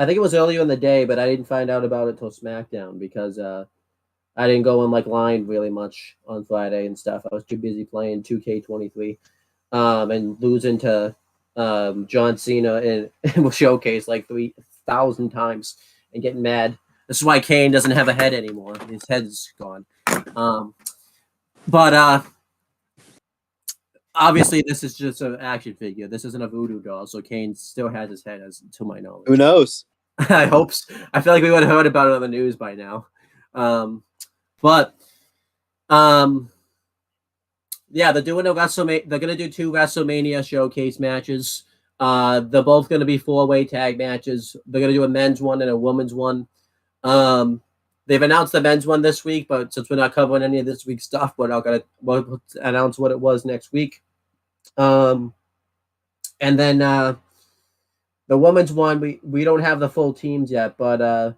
think it was earlier in the day, but I didn't find out about it till SmackDown because I didn't go in like line really much on Friday and stuff. I was too busy playing 2K23 and losing to John Cena and will showcase like 3,000 times and getting mad. This is why Kane doesn't have a head anymore. His head's gone. But obviously, this is just an action figure. This isn't a voodoo doll, so Kane still has his head, as to my knowledge. Who knows? I hope so. I feel like we would have heard about it on the news by now. But yeah, they're doing a WrestleMania. They're gonna do 2 WrestleMania showcase matches. They're both gonna be 4-way tag matches. They're gonna do a men's one and a women's one. They've announced the men's one this week, but since we're not covering any of this week's stuff, we'll announce what it was next week. And then the women's one, we don't have the full teams yet, but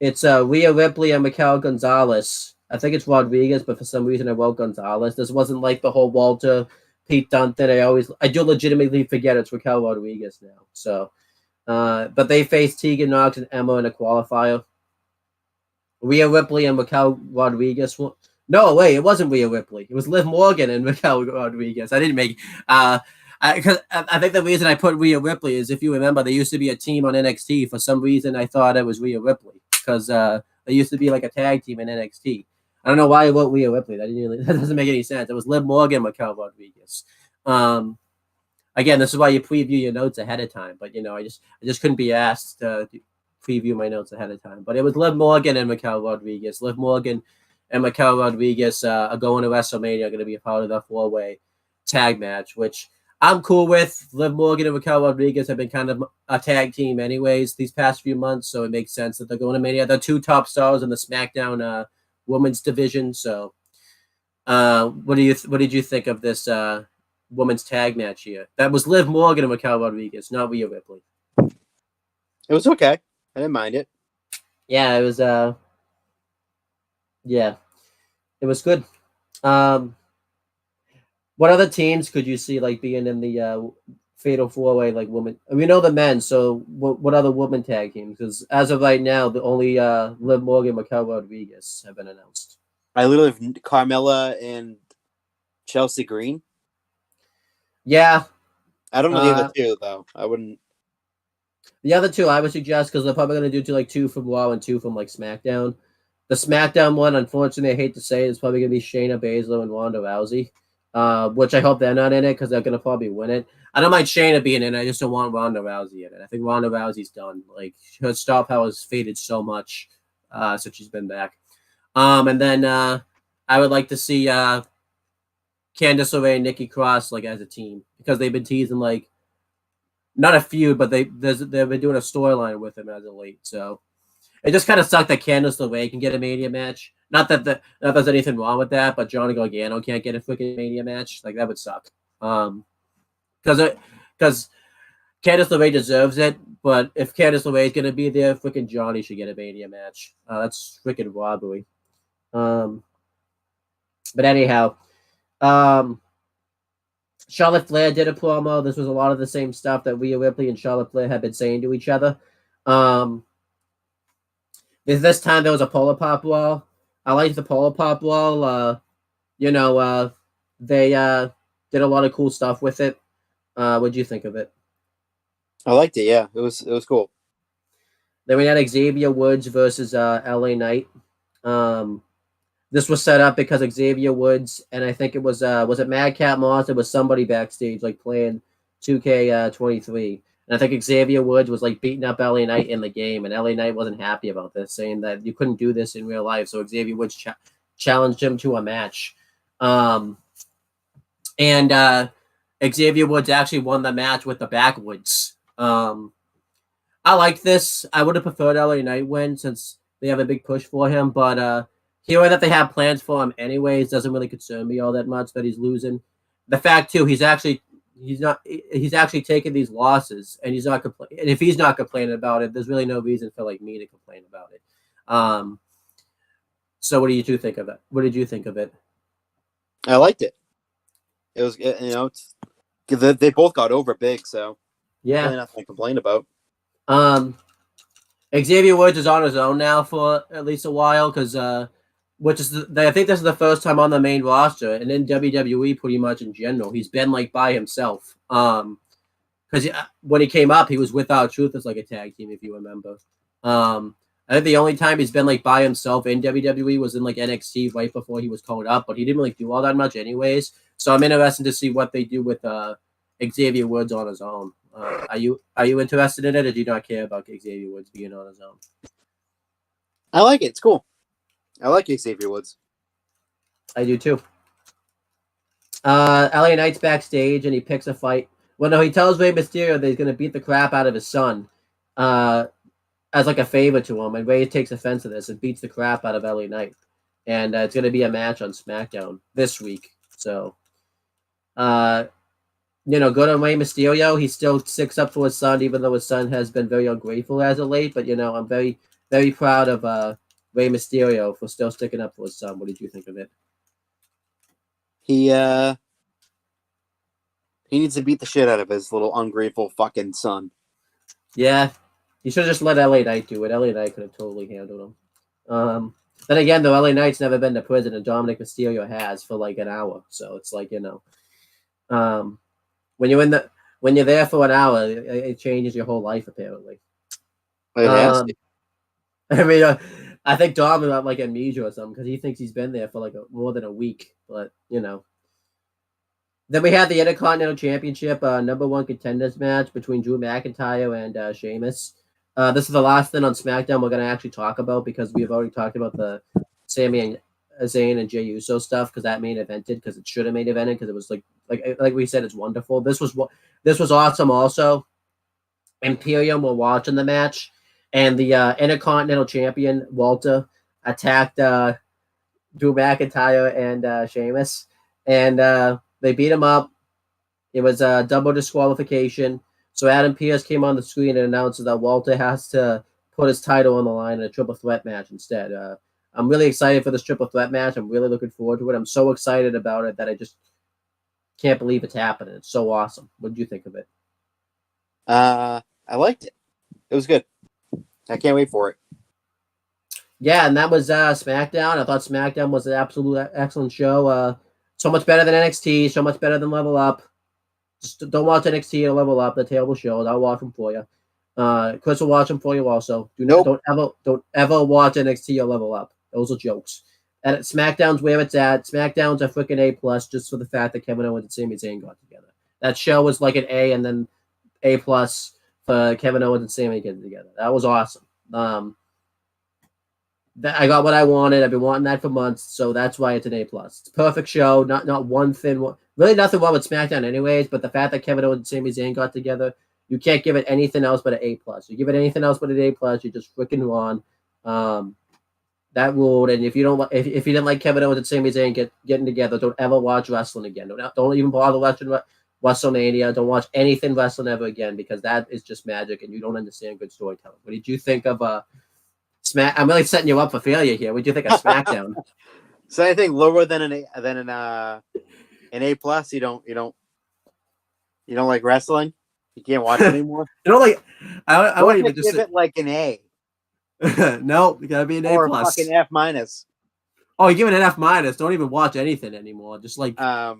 it's Rhea Ripley and Mikel Gonzalez. I think it's Rodriguez, but for some reason I wrote Gonzalez. This wasn't like the whole Walter, Pete Dunne thing. I do legitimately forget it's Raquel Rodriguez now. So, but they faced Tegan Knox and Emma in a qualifier. Rhea Ripley and Raquel Rodriguez. No, wait, it wasn't Rhea Ripley. It was Liv Morgan and Raquel Rodriguez. I didn't make. Because I think the reason I put Rhea Ripley is, if you remember, there used to be a team on NXT. For some reason, I thought it was Rhea Ripley because there used to be like a tag team in NXT. I don't know why I wrote Rhea Ripley. That doesn't make any sense. It was Liv Morgan and Raquel Rodriguez. Again, this is why you preview your notes ahead of time. But I just couldn't be asked to preview my notes ahead of time. But it was Liv Morgan and Raquel Rodriguez. Liv Morgan and Raquel Rodriguez are going to WrestleMania. Are going to be a part of the 4-way tag match, which I'm cool with. Liv Morgan and Raquel Rodriguez have been kind of a tag team anyways these past few months, so it makes sense that they're going to Mania. They're 2 top stars in the SmackDown women's division. So what did you think of this women's tag match here? That was Liv Morgan and Raquel Rodriguez, not Rhea Ripley. It was okay. I didn't mind it. Yeah, it was it was good. What other teams could you see like being in the fatal 4-way like woman? We know the men, so what other woman tag teams? Because as of right now, the only Liv Morgan, Raquel Rodriguez have been announced. I literally have Carmella and Chelsea Green. Yeah, I don't know the other 2 though. I wouldn't. The other 2 I would suggest, because they're probably going to do 2 from Raw and 2 from like SmackDown. The SmackDown one, unfortunately, I hate to say it, is probably going to be Shayna Baszler and Ronda Rousey. Which I hope they're not in it because they're gonna probably win it. I don't mind Shayna being in it. I just don't want Ronda Rousey in it. I think Ronda Rousey's done. Like, her star power has faded so much since she's been back. And then I would like to see Candice LeRae and Nikki Cross like as a team, because they've been teasing like not a feud, but they've been doing a storyline with them as of late. So it just kind of sucked that Candice LeRae can get a Mania match. Not that there's anything wrong with that, but Johnny Gargano can't get a freaking Mania match. Like, that would suck. Because Candice LeRae deserves it, but if Candice LeRae is gonna be there, freaking Johnny should get a Mania match. That's freaking robbery. But anyhow, Charlotte Flair did a promo. This was a lot of the same stuff that Rhea Ripley and Charlotte Flair had been saying to each other. This time there was a Polar Pop wall. I liked the Polar Pop wall. They did a lot of cool stuff with it. What'd you think of it? I liked it. Yeah, it was cool. Then we had Xavier Woods versus LA Knight. This was set up because Xavier Woods, and I think it was it Madcap Moss? It was somebody backstage like playing 2K23. And I think Xavier Woods was like beating up LA Knight in the game, and LA Knight wasn't happy about this, saying that you couldn't do this in real life. So Xavier Woods challenged him to a match. And Xavier Woods actually won the match with the backwoods. I like this. I would have preferred LA Knight win since they have a big push for him, but hearing that they have plans for him anyways doesn't really concern me all that much that he's losing. The fact too, he's actually taking these losses and he's not complaining. And if he's not complaining about it, there's really no reason for like me to complain about it. So what do you two think of it? What did you think of it? I liked it. It was, they both got over big, so yeah, really nothing to complain about. Xavier Woods is on his own now for at least a while because which is I think this is the first time on the main roster and in WWE pretty much in general he's been like by himself. Because when he came up, he was with R-Truth as like a tag team, if you remember. I think the only time he's been like by himself in WWE was in like NXT right before he was called up, but he didn't really do all that much anyways. So I'm interested to see what they do with Xavier Woods on his own. Are you interested in it, or do you not care about Xavier Woods being on his own? I like it. It's cool. I like Xavier Woods. I do too. LA Knight's backstage and he picks a fight. Well, no, he tells Rey Mysterio that he's going to beat the crap out of his son as like a favor to him. And Rey takes offense to this and beats the crap out of LA Knight. And it's going to be a match on SmackDown this week. So, good on Rey Mysterio. He still sticks up for his son, even though his son has been very ungrateful as of late. But, I'm very, very proud of Rey Mysterio for still sticking up for his son. What did you think of it? He needs to beat the shit out of his little ungrateful fucking son. Yeah. You should have just let LA Knight do it. LA Knight could have totally handled him. Then again, though, LA Knight's never been to prison, and Dominic Mysterio has for like an hour. So it's like, when you're there for an hour, it changes your whole life, apparently. I mean, I think Dom is like amnesia or something because he thinks he's been there for like more than a week. But, Then we had the Intercontinental Championship #1 contenders match between Drew McIntyre and Sheamus. This is the last thing on SmackDown we're going to actually talk about because we've already talked about the Sami and Zayn and Jey Uso stuff because that main evented because it should have main evented because it was like we said, it's wonderful. This was awesome also. Imperium were watching the match and the Intercontinental Champion Walter attacked Drew McIntyre and Sheamus and they beat him up. It was a double disqualification. So Adam Pearce came on the screen and announced that Walter has to put his title on the line in a triple threat match instead. I'm really excited for this triple threat match. I'm really looking forward to it. I'm so excited about it that I just can't believe it's happening. It's so awesome. What did you think of it? I liked it. It was good. I can't wait for it. Yeah, and that was SmackDown. I thought SmackDown was an absolute excellent show. So much better than NXT. So much better than Level Up. Just don't watch NXT or Level Up. They're terrible shows. I'll watch them for you. Chris will watch them for you also. Don't ever watch NXT or Level Up. Those are jokes. And SmackDown's where it's at. SmackDown's a freaking A+ just for the fact that Kevin Owens and Sami Zayn got together. That show was like an A and then A+ for Kevin Owens and Sami getting together. That was awesome. I got what I wanted. I've been wanting that for months, so that's why it's an A+. It's a perfect show. Not one thing. Really nothing wrong with SmackDown anyways, but the fact that Kevin Owens and Sami Zayn got together, you can't give it anything else but an A+. You give it anything else but an A+, you're just freaking wrong. That ruled, and if you didn't like Kevin Owens and Sami Zayn getting together, don't ever watch wrestling again. Don't even bother watching WrestleMania. Don't watch anything wrestling ever again because that is just magic, and you don't understand good storytelling. What did you think of I'm really setting you up for failure here. What do you think of SmackDown? So anything lower than an A+, you don't like wrestling? You can't watch it anymore? I wouldn't even just give it like an A. No, you gotta be an A+. Or a fucking F-. Oh, you give it an F-. Don't even watch anything anymore. Just like I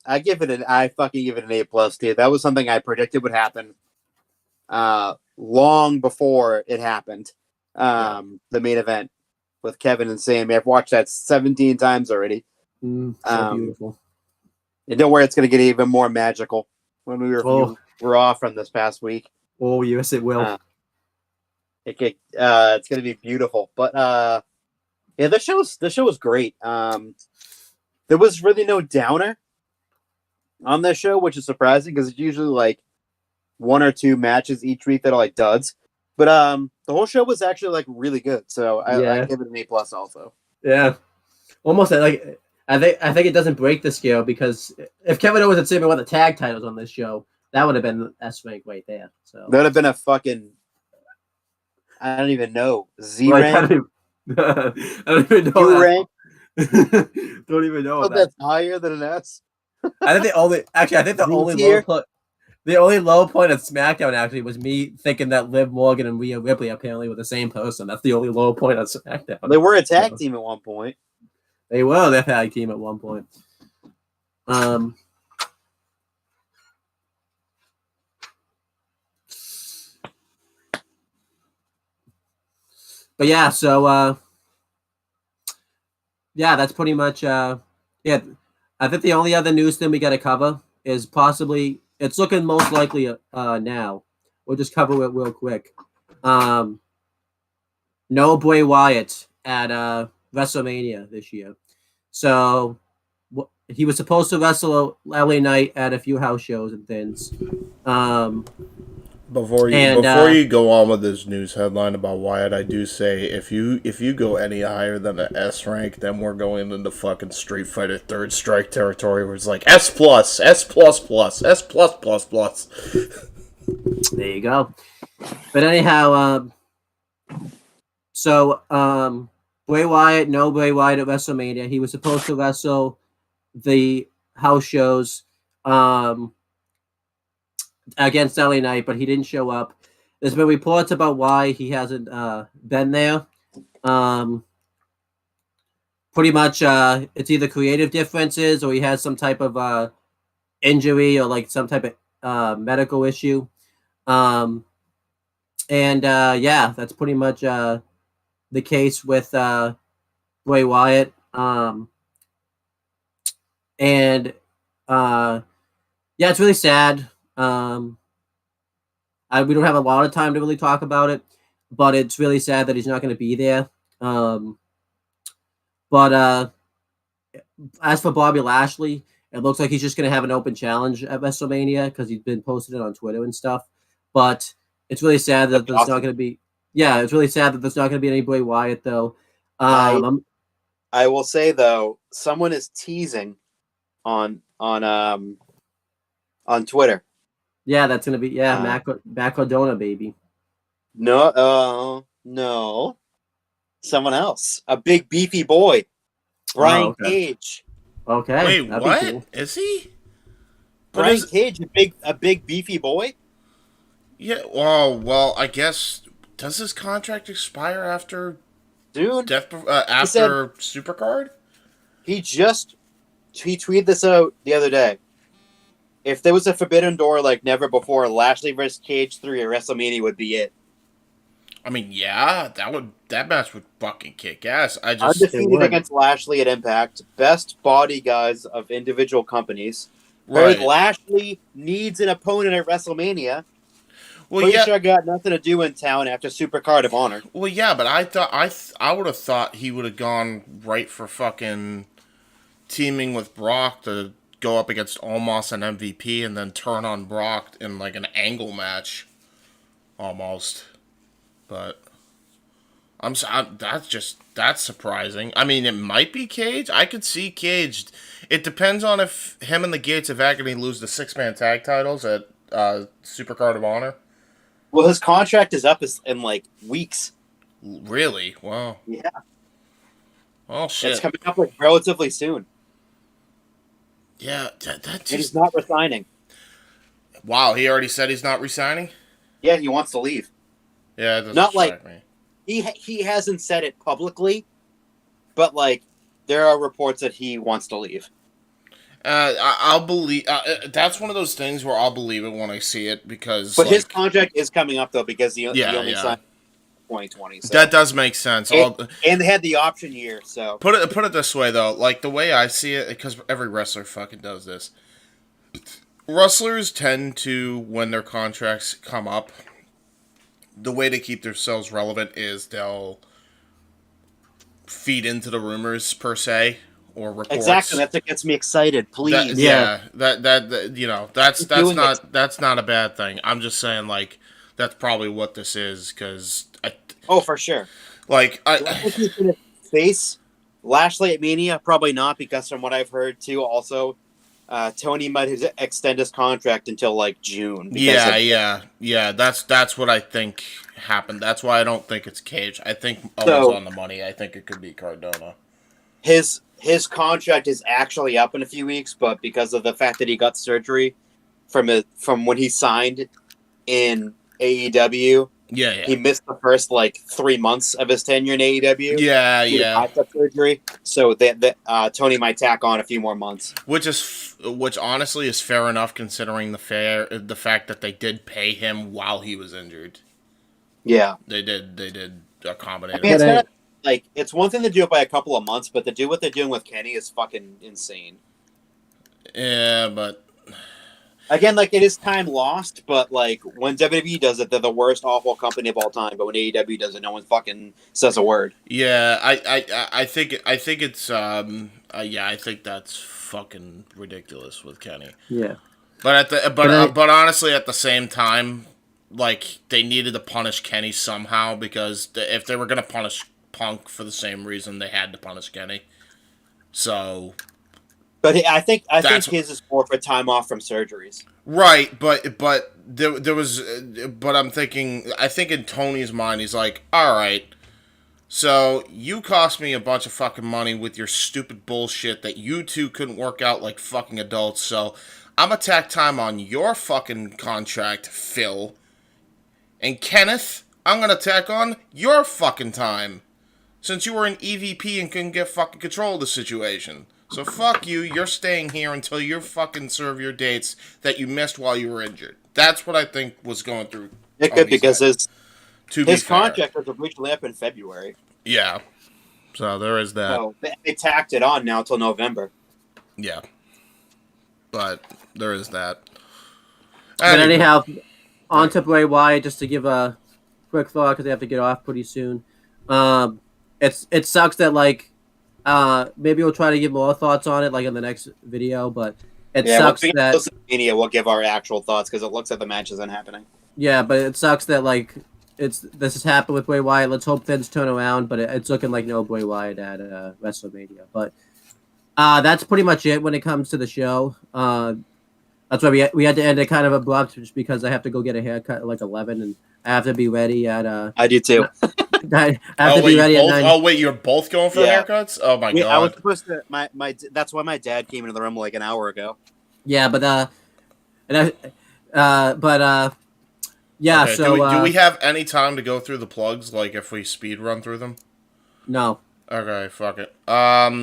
fucking give it an A+, dude. That was something I predicted would happen long before it happened. The main event with Kevin and Sami. I've watched that 17 times already. So beautiful. And don't worry, it's going to get even more magical when we review Raw from this past week. Oh, yes, it will. It's going to be beautiful. But yeah, the show was great. There was really no downer. on this show, which is surprising because it's usually like 1 or 2 matches each week that are like duds. But the whole show was actually like really good, so I give it an A+ also. Yeah, almost like I think it doesn't break the scale because if Kevin Owens had Saban won the tag titles on this show, that would have been S rank right there. So that would have been a fucking I don't even know Z like, rank. I don't even know. U rank. Don't even know that. That's higher than an S. I think the only tier? low point of SmackDown actually was me thinking that Liv Morgan and Rhea Ripley apparently were the same person. That's the only low point on SmackDown. They were a tag team at one point. They were the tag team at one point. But yeah, so yeah, that's pretty much yeah. I think the only other news thing we got to cover is possibly it's looking most likely now. We'll just cover it real quick. No Bray Wyatt at WrestleMania this year. So he was supposed to wrestle LA Knight at a few house shows and things. Before you go on with this news headline about Wyatt, I do say if you go any higher than an S rank, then we're going into fucking Street Fighter Third Strike territory where it's like S+, S++, S++++. There you go. But anyhow, so Bray Wyatt, no Bray Wyatt at WrestleMania. He was supposed to wrestle the house shows against LA Knight, but he didn't show up. There's been reports about why he hasn't been there. Pretty much it's either creative differences or he has some type of injury or like some type of medical issue. Yeah, that's pretty much the case with Bray Wyatt. Yeah, it's really sad. We don't have a lot of time to really talk about it, but it's really sad that he's not going to be there. But as for Bobby Lashley, it looks like he's just going to have an open challenge at WrestleMania because he's been posting it on Twitter and stuff. But it's really sad that there's not going to be. Yeah, it's really sad that there's not going to be any Bray Wyatt though. I will say though, someone is teasing on Twitter. Yeah, that's gonna be Matt Cardona, baby. No, someone else. A big beefy boy, Brian Cage. Okay. Wait, what? Cool. Is he? Brian Cage, a big beefy boy. Yeah. Well, I guess does his contract expire after Dude, after Supercard? He tweeted this out the other day. If there was a Forbidden Door like never before, Lashley vs. Cage 3 at WrestleMania would be it. I mean, yeah, that match would fucking kick ass. Undefeated against Lashley at Impact, best body guys of individual companies. Right. Lashley needs an opponent at WrestleMania. Well, Pretty sure got nothing to do in town after Supercard of Honor. Well, yeah, but I thought I would have thought he would have gone right for fucking teaming with Brock to go up against Omos and MVP and then turn on Brock in like an angle match, almost. But that's surprising. I mean, it might be Cage. I could see Cage. It depends on if him and the Gates of Agony lose the 6-man tag titles at Supercard of Honor. Well, his contract is up in like weeks. Really? Wow. Yeah. Oh shit! It's coming up like relatively soon. Yeah, that just... He's not resigning. Wow, he already said he's not resigning? Yeah, he wants to leave. Yeah, it doesn't not like me. He hasn't said it publicly, but like there are reports that he wants to leave. I'll believe. That's one of those things where I'll believe it when I see it because. But his contract is coming up though because he only signed 2020. So. That does make sense. And they had the option year, so put it this way though, like the way I see it, because every wrestler fucking does this. Wrestlers tend to, when their contracts come up, the way to keep themselves relevant is they'll feed into the rumors per se, or reports. Exactly, that's what gets me excited. Please, That's not a bad thing. I'm just saying, like, that's probably what this is, because for sure. Do like I think he's gonna face Lashley at Mania? Probably not, because from what I've heard too, also Tony might extend his contract until like June. That's what I think happened. That's why I don't think it's Cage. I think Owen's on the money. I think it could be Cardona. His contract is actually up in a few weeks, but because of the fact that he got surgery from when he signed in AEW, he missed the first like 3 months of his tenure in AEW. Surgery, so that Tony might tack on a few more months, which honestly is fair enough, considering the fact that they did pay him while he was injured. Yeah, they did accommodate. I mean, it's kind of like, it's one thing to do it by a couple of months, but to do what they're doing with Kenny is fucking insane. Yeah, but again, like, it is time lost, but like when WWE does it, they're the worst awful company of all time. But when AEW does it, no one fucking says a word. Yeah, I think it's I think that's fucking ridiculous with Kenny. Yeah. But but honestly, at the same time, like, they needed to punish Kenny somehow, because if they were gonna punish Punk for the same reason, they had to punish Kenny. So, but I think his is more for time off from surgeries. Right, but there was, but I'm thinking, I think in Tony's mind, he's like, all right, so you cost me a bunch of fucking money with your stupid bullshit that you two couldn't work out like fucking adults, so I'm gonna tack time on your fucking contract, Phil. And Kenneth, I'm gonna tack on your fucking time, since you were an EVP and couldn't get fucking control of the situation. So fuck you, you're staying here until you fucking serve your dates that you missed while you were injured. That's what I think was going through. It could, because his contract was originally up in February. Yeah. So there is that. So they tacked it on now until November. Yeah. But there is that. But anyhow, on to Bray Wyatt, just to give a quick thought, because they have to get off pretty soon. It sucks that, like, maybe we'll try to give more thoughts on it, like, in the next video, but it sucks that we'll give our actual thoughts, because it looks like the match isn't happening. Yeah, but it sucks that, like, this has happened with Bray Wyatt. Let's hope things turn around, but it's looking like no Bray Wyatt at WrestleMania. But that's pretty much it when it comes to the show. That's why we had to end it kind of abrupt, just because I have to go get a haircut at like 11, and I have to be ready at I do too. I have to be ready at 9. Oh wait, you're both going for haircuts? Oh my god! I was supposed to. That's why my dad came into the room like an hour ago. Yeah, but yeah. Okay, so do we have any time to go through the plugs? Like, if we speed run through them? No. Okay, fuck it.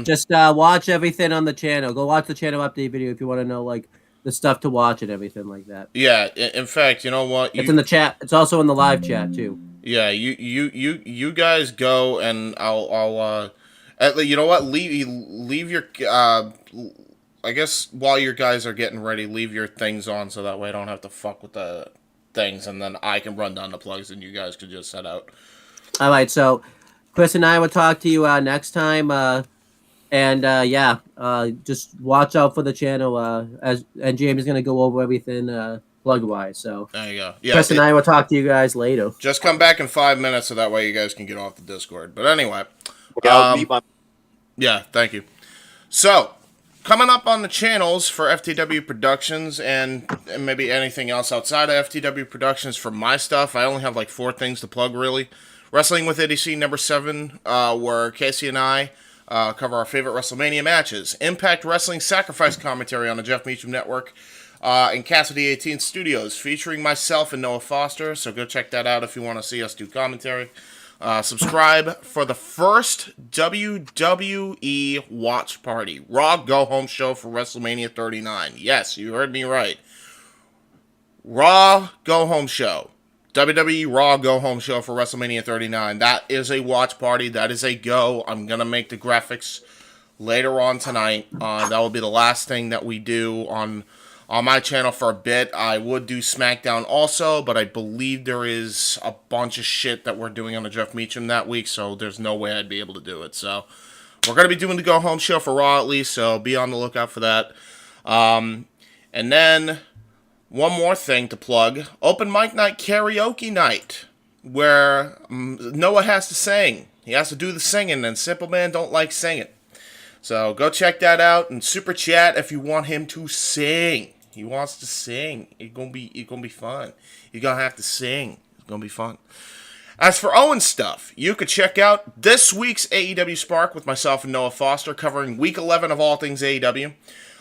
Just watch everything on the channel. Go watch the channel update video if you want to know, like, the stuff to watch and everything like that. Yeah, in fact, you know what? It's in the chat. It's also in the live chat too. Yeah, you guys go, and I'll you know what? Leave your I guess while your guys are getting ready, leave your things on, so that way I don't have to fuck with the things, and then I can run down the plugs, and you guys can just set out. All right, so Chris and I will talk to you next time, just watch out for the channel. And James is gonna go over everything plug wise. So there you go. Yeah, Chris and I will talk to you guys later. Just come back in 5 minutes, so that way you guys can get off the Discord. But anyway, yeah, thank you. So, coming up on the channels for FTW Productions and maybe anything else outside of FTW Productions for my stuff, I only have like 4 things to plug, really. Wrestling with ADC number 7, where Casey and I cover our favorite WrestleMania matches. Impact Wrestling Sacrifice commentary on the Jeff Meacham Network in Cassidy 18 Studios, featuring myself and Noah Foster, so go check that out if you want to see us do commentary. Subscribe for the first WWE watch party, Raw Go Home show for WrestleMania 39. Yes, you heard me right. Raw Go Home show. WWE Raw Go Home show for WrestleMania 39. That is a watch party. That is a go. I'm going to make the graphics later on tonight. That will be the last thing that we do on my channel for a bit. I would do SmackDown also, but I believe there is a bunch of shit that we're doing on the Jeff Meacham that week, so there's no way I'd be able to do it. So We're going to be doing the go-home show for Raw at least, so be on the lookout for that. And then, one more thing to plug. Open mic night karaoke night, where Noah has to sing. He has to do the singing, and Simple Man don't like singing. So go check that out and super chat if you want him to sing. He wants to sing. It's gonna be fun. You're gonna have to sing. It's gonna be fun. As for Owen's stuff, you could check out this week's AEW Spark with myself and Noah Foster, covering Week 11 of all things AEW.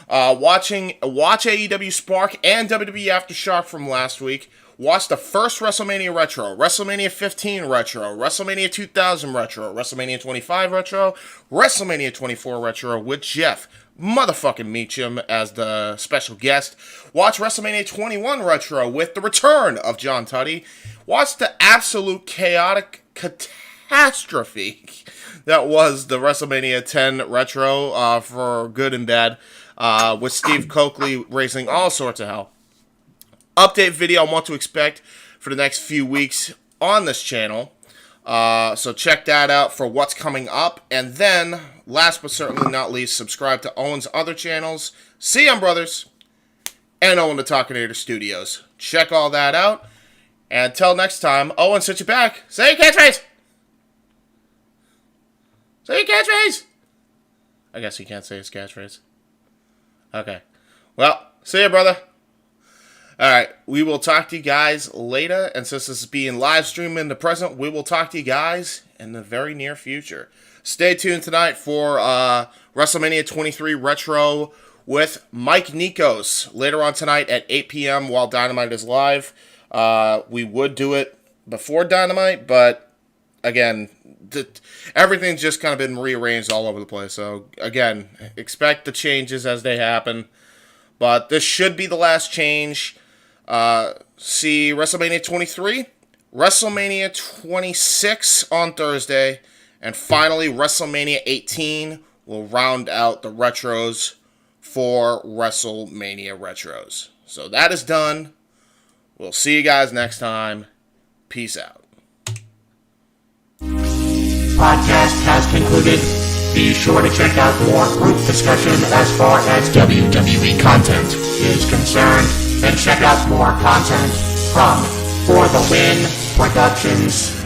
Watch AEW Spark and WWE Aftershock from last week. Watch the first WrestleMania Retro, WrestleMania 15 Retro, WrestleMania 2000 Retro, WrestleMania 25 Retro, WrestleMania 24 Retro with Jeff motherfucking Meacham as the special guest. Watch WrestleMania 21 Retro with the return of John Tuddy. Watch the absolute chaotic catastrophe that was the WrestleMania 10 Retro for good and bad with Steve Coakley raising all sorts of hell. Update video on what to expect for the next few weeks on this channel. So check that out for what's coming up. And then, last but certainly not least, subscribe to Owen's other channels, CM Brothers, and Owen the Talkinator Studios. Check all that out. And until next time, Owen, sit you back. Say your catchphrase! Say your catchphrase! I guess he can't say his catchphrase. Okay. Well, see ya, brother. Alright, we will talk to you guys later, and since this is being live streamed in the present, we will talk to you guys in the very near future. Stay tuned tonight for WrestleMania 23 Retro with Mike Nikos later on tonight at 8 p.m. while Dynamite is live. We would do it before Dynamite, but again, everything's just kind of been rearranged all over the place. So again, expect the changes as they happen. But this should be the last change. See WrestleMania 23, WrestleMania 26 on Thursday, and finally WrestleMania 18 will round out the retros for WrestleMania retros. So that is done. We'll see you guys next time. Peace out. Podcast has concluded. Be sure to check out more group discussion as far as WWE content is concerned, and check out more content from For the Win Productions.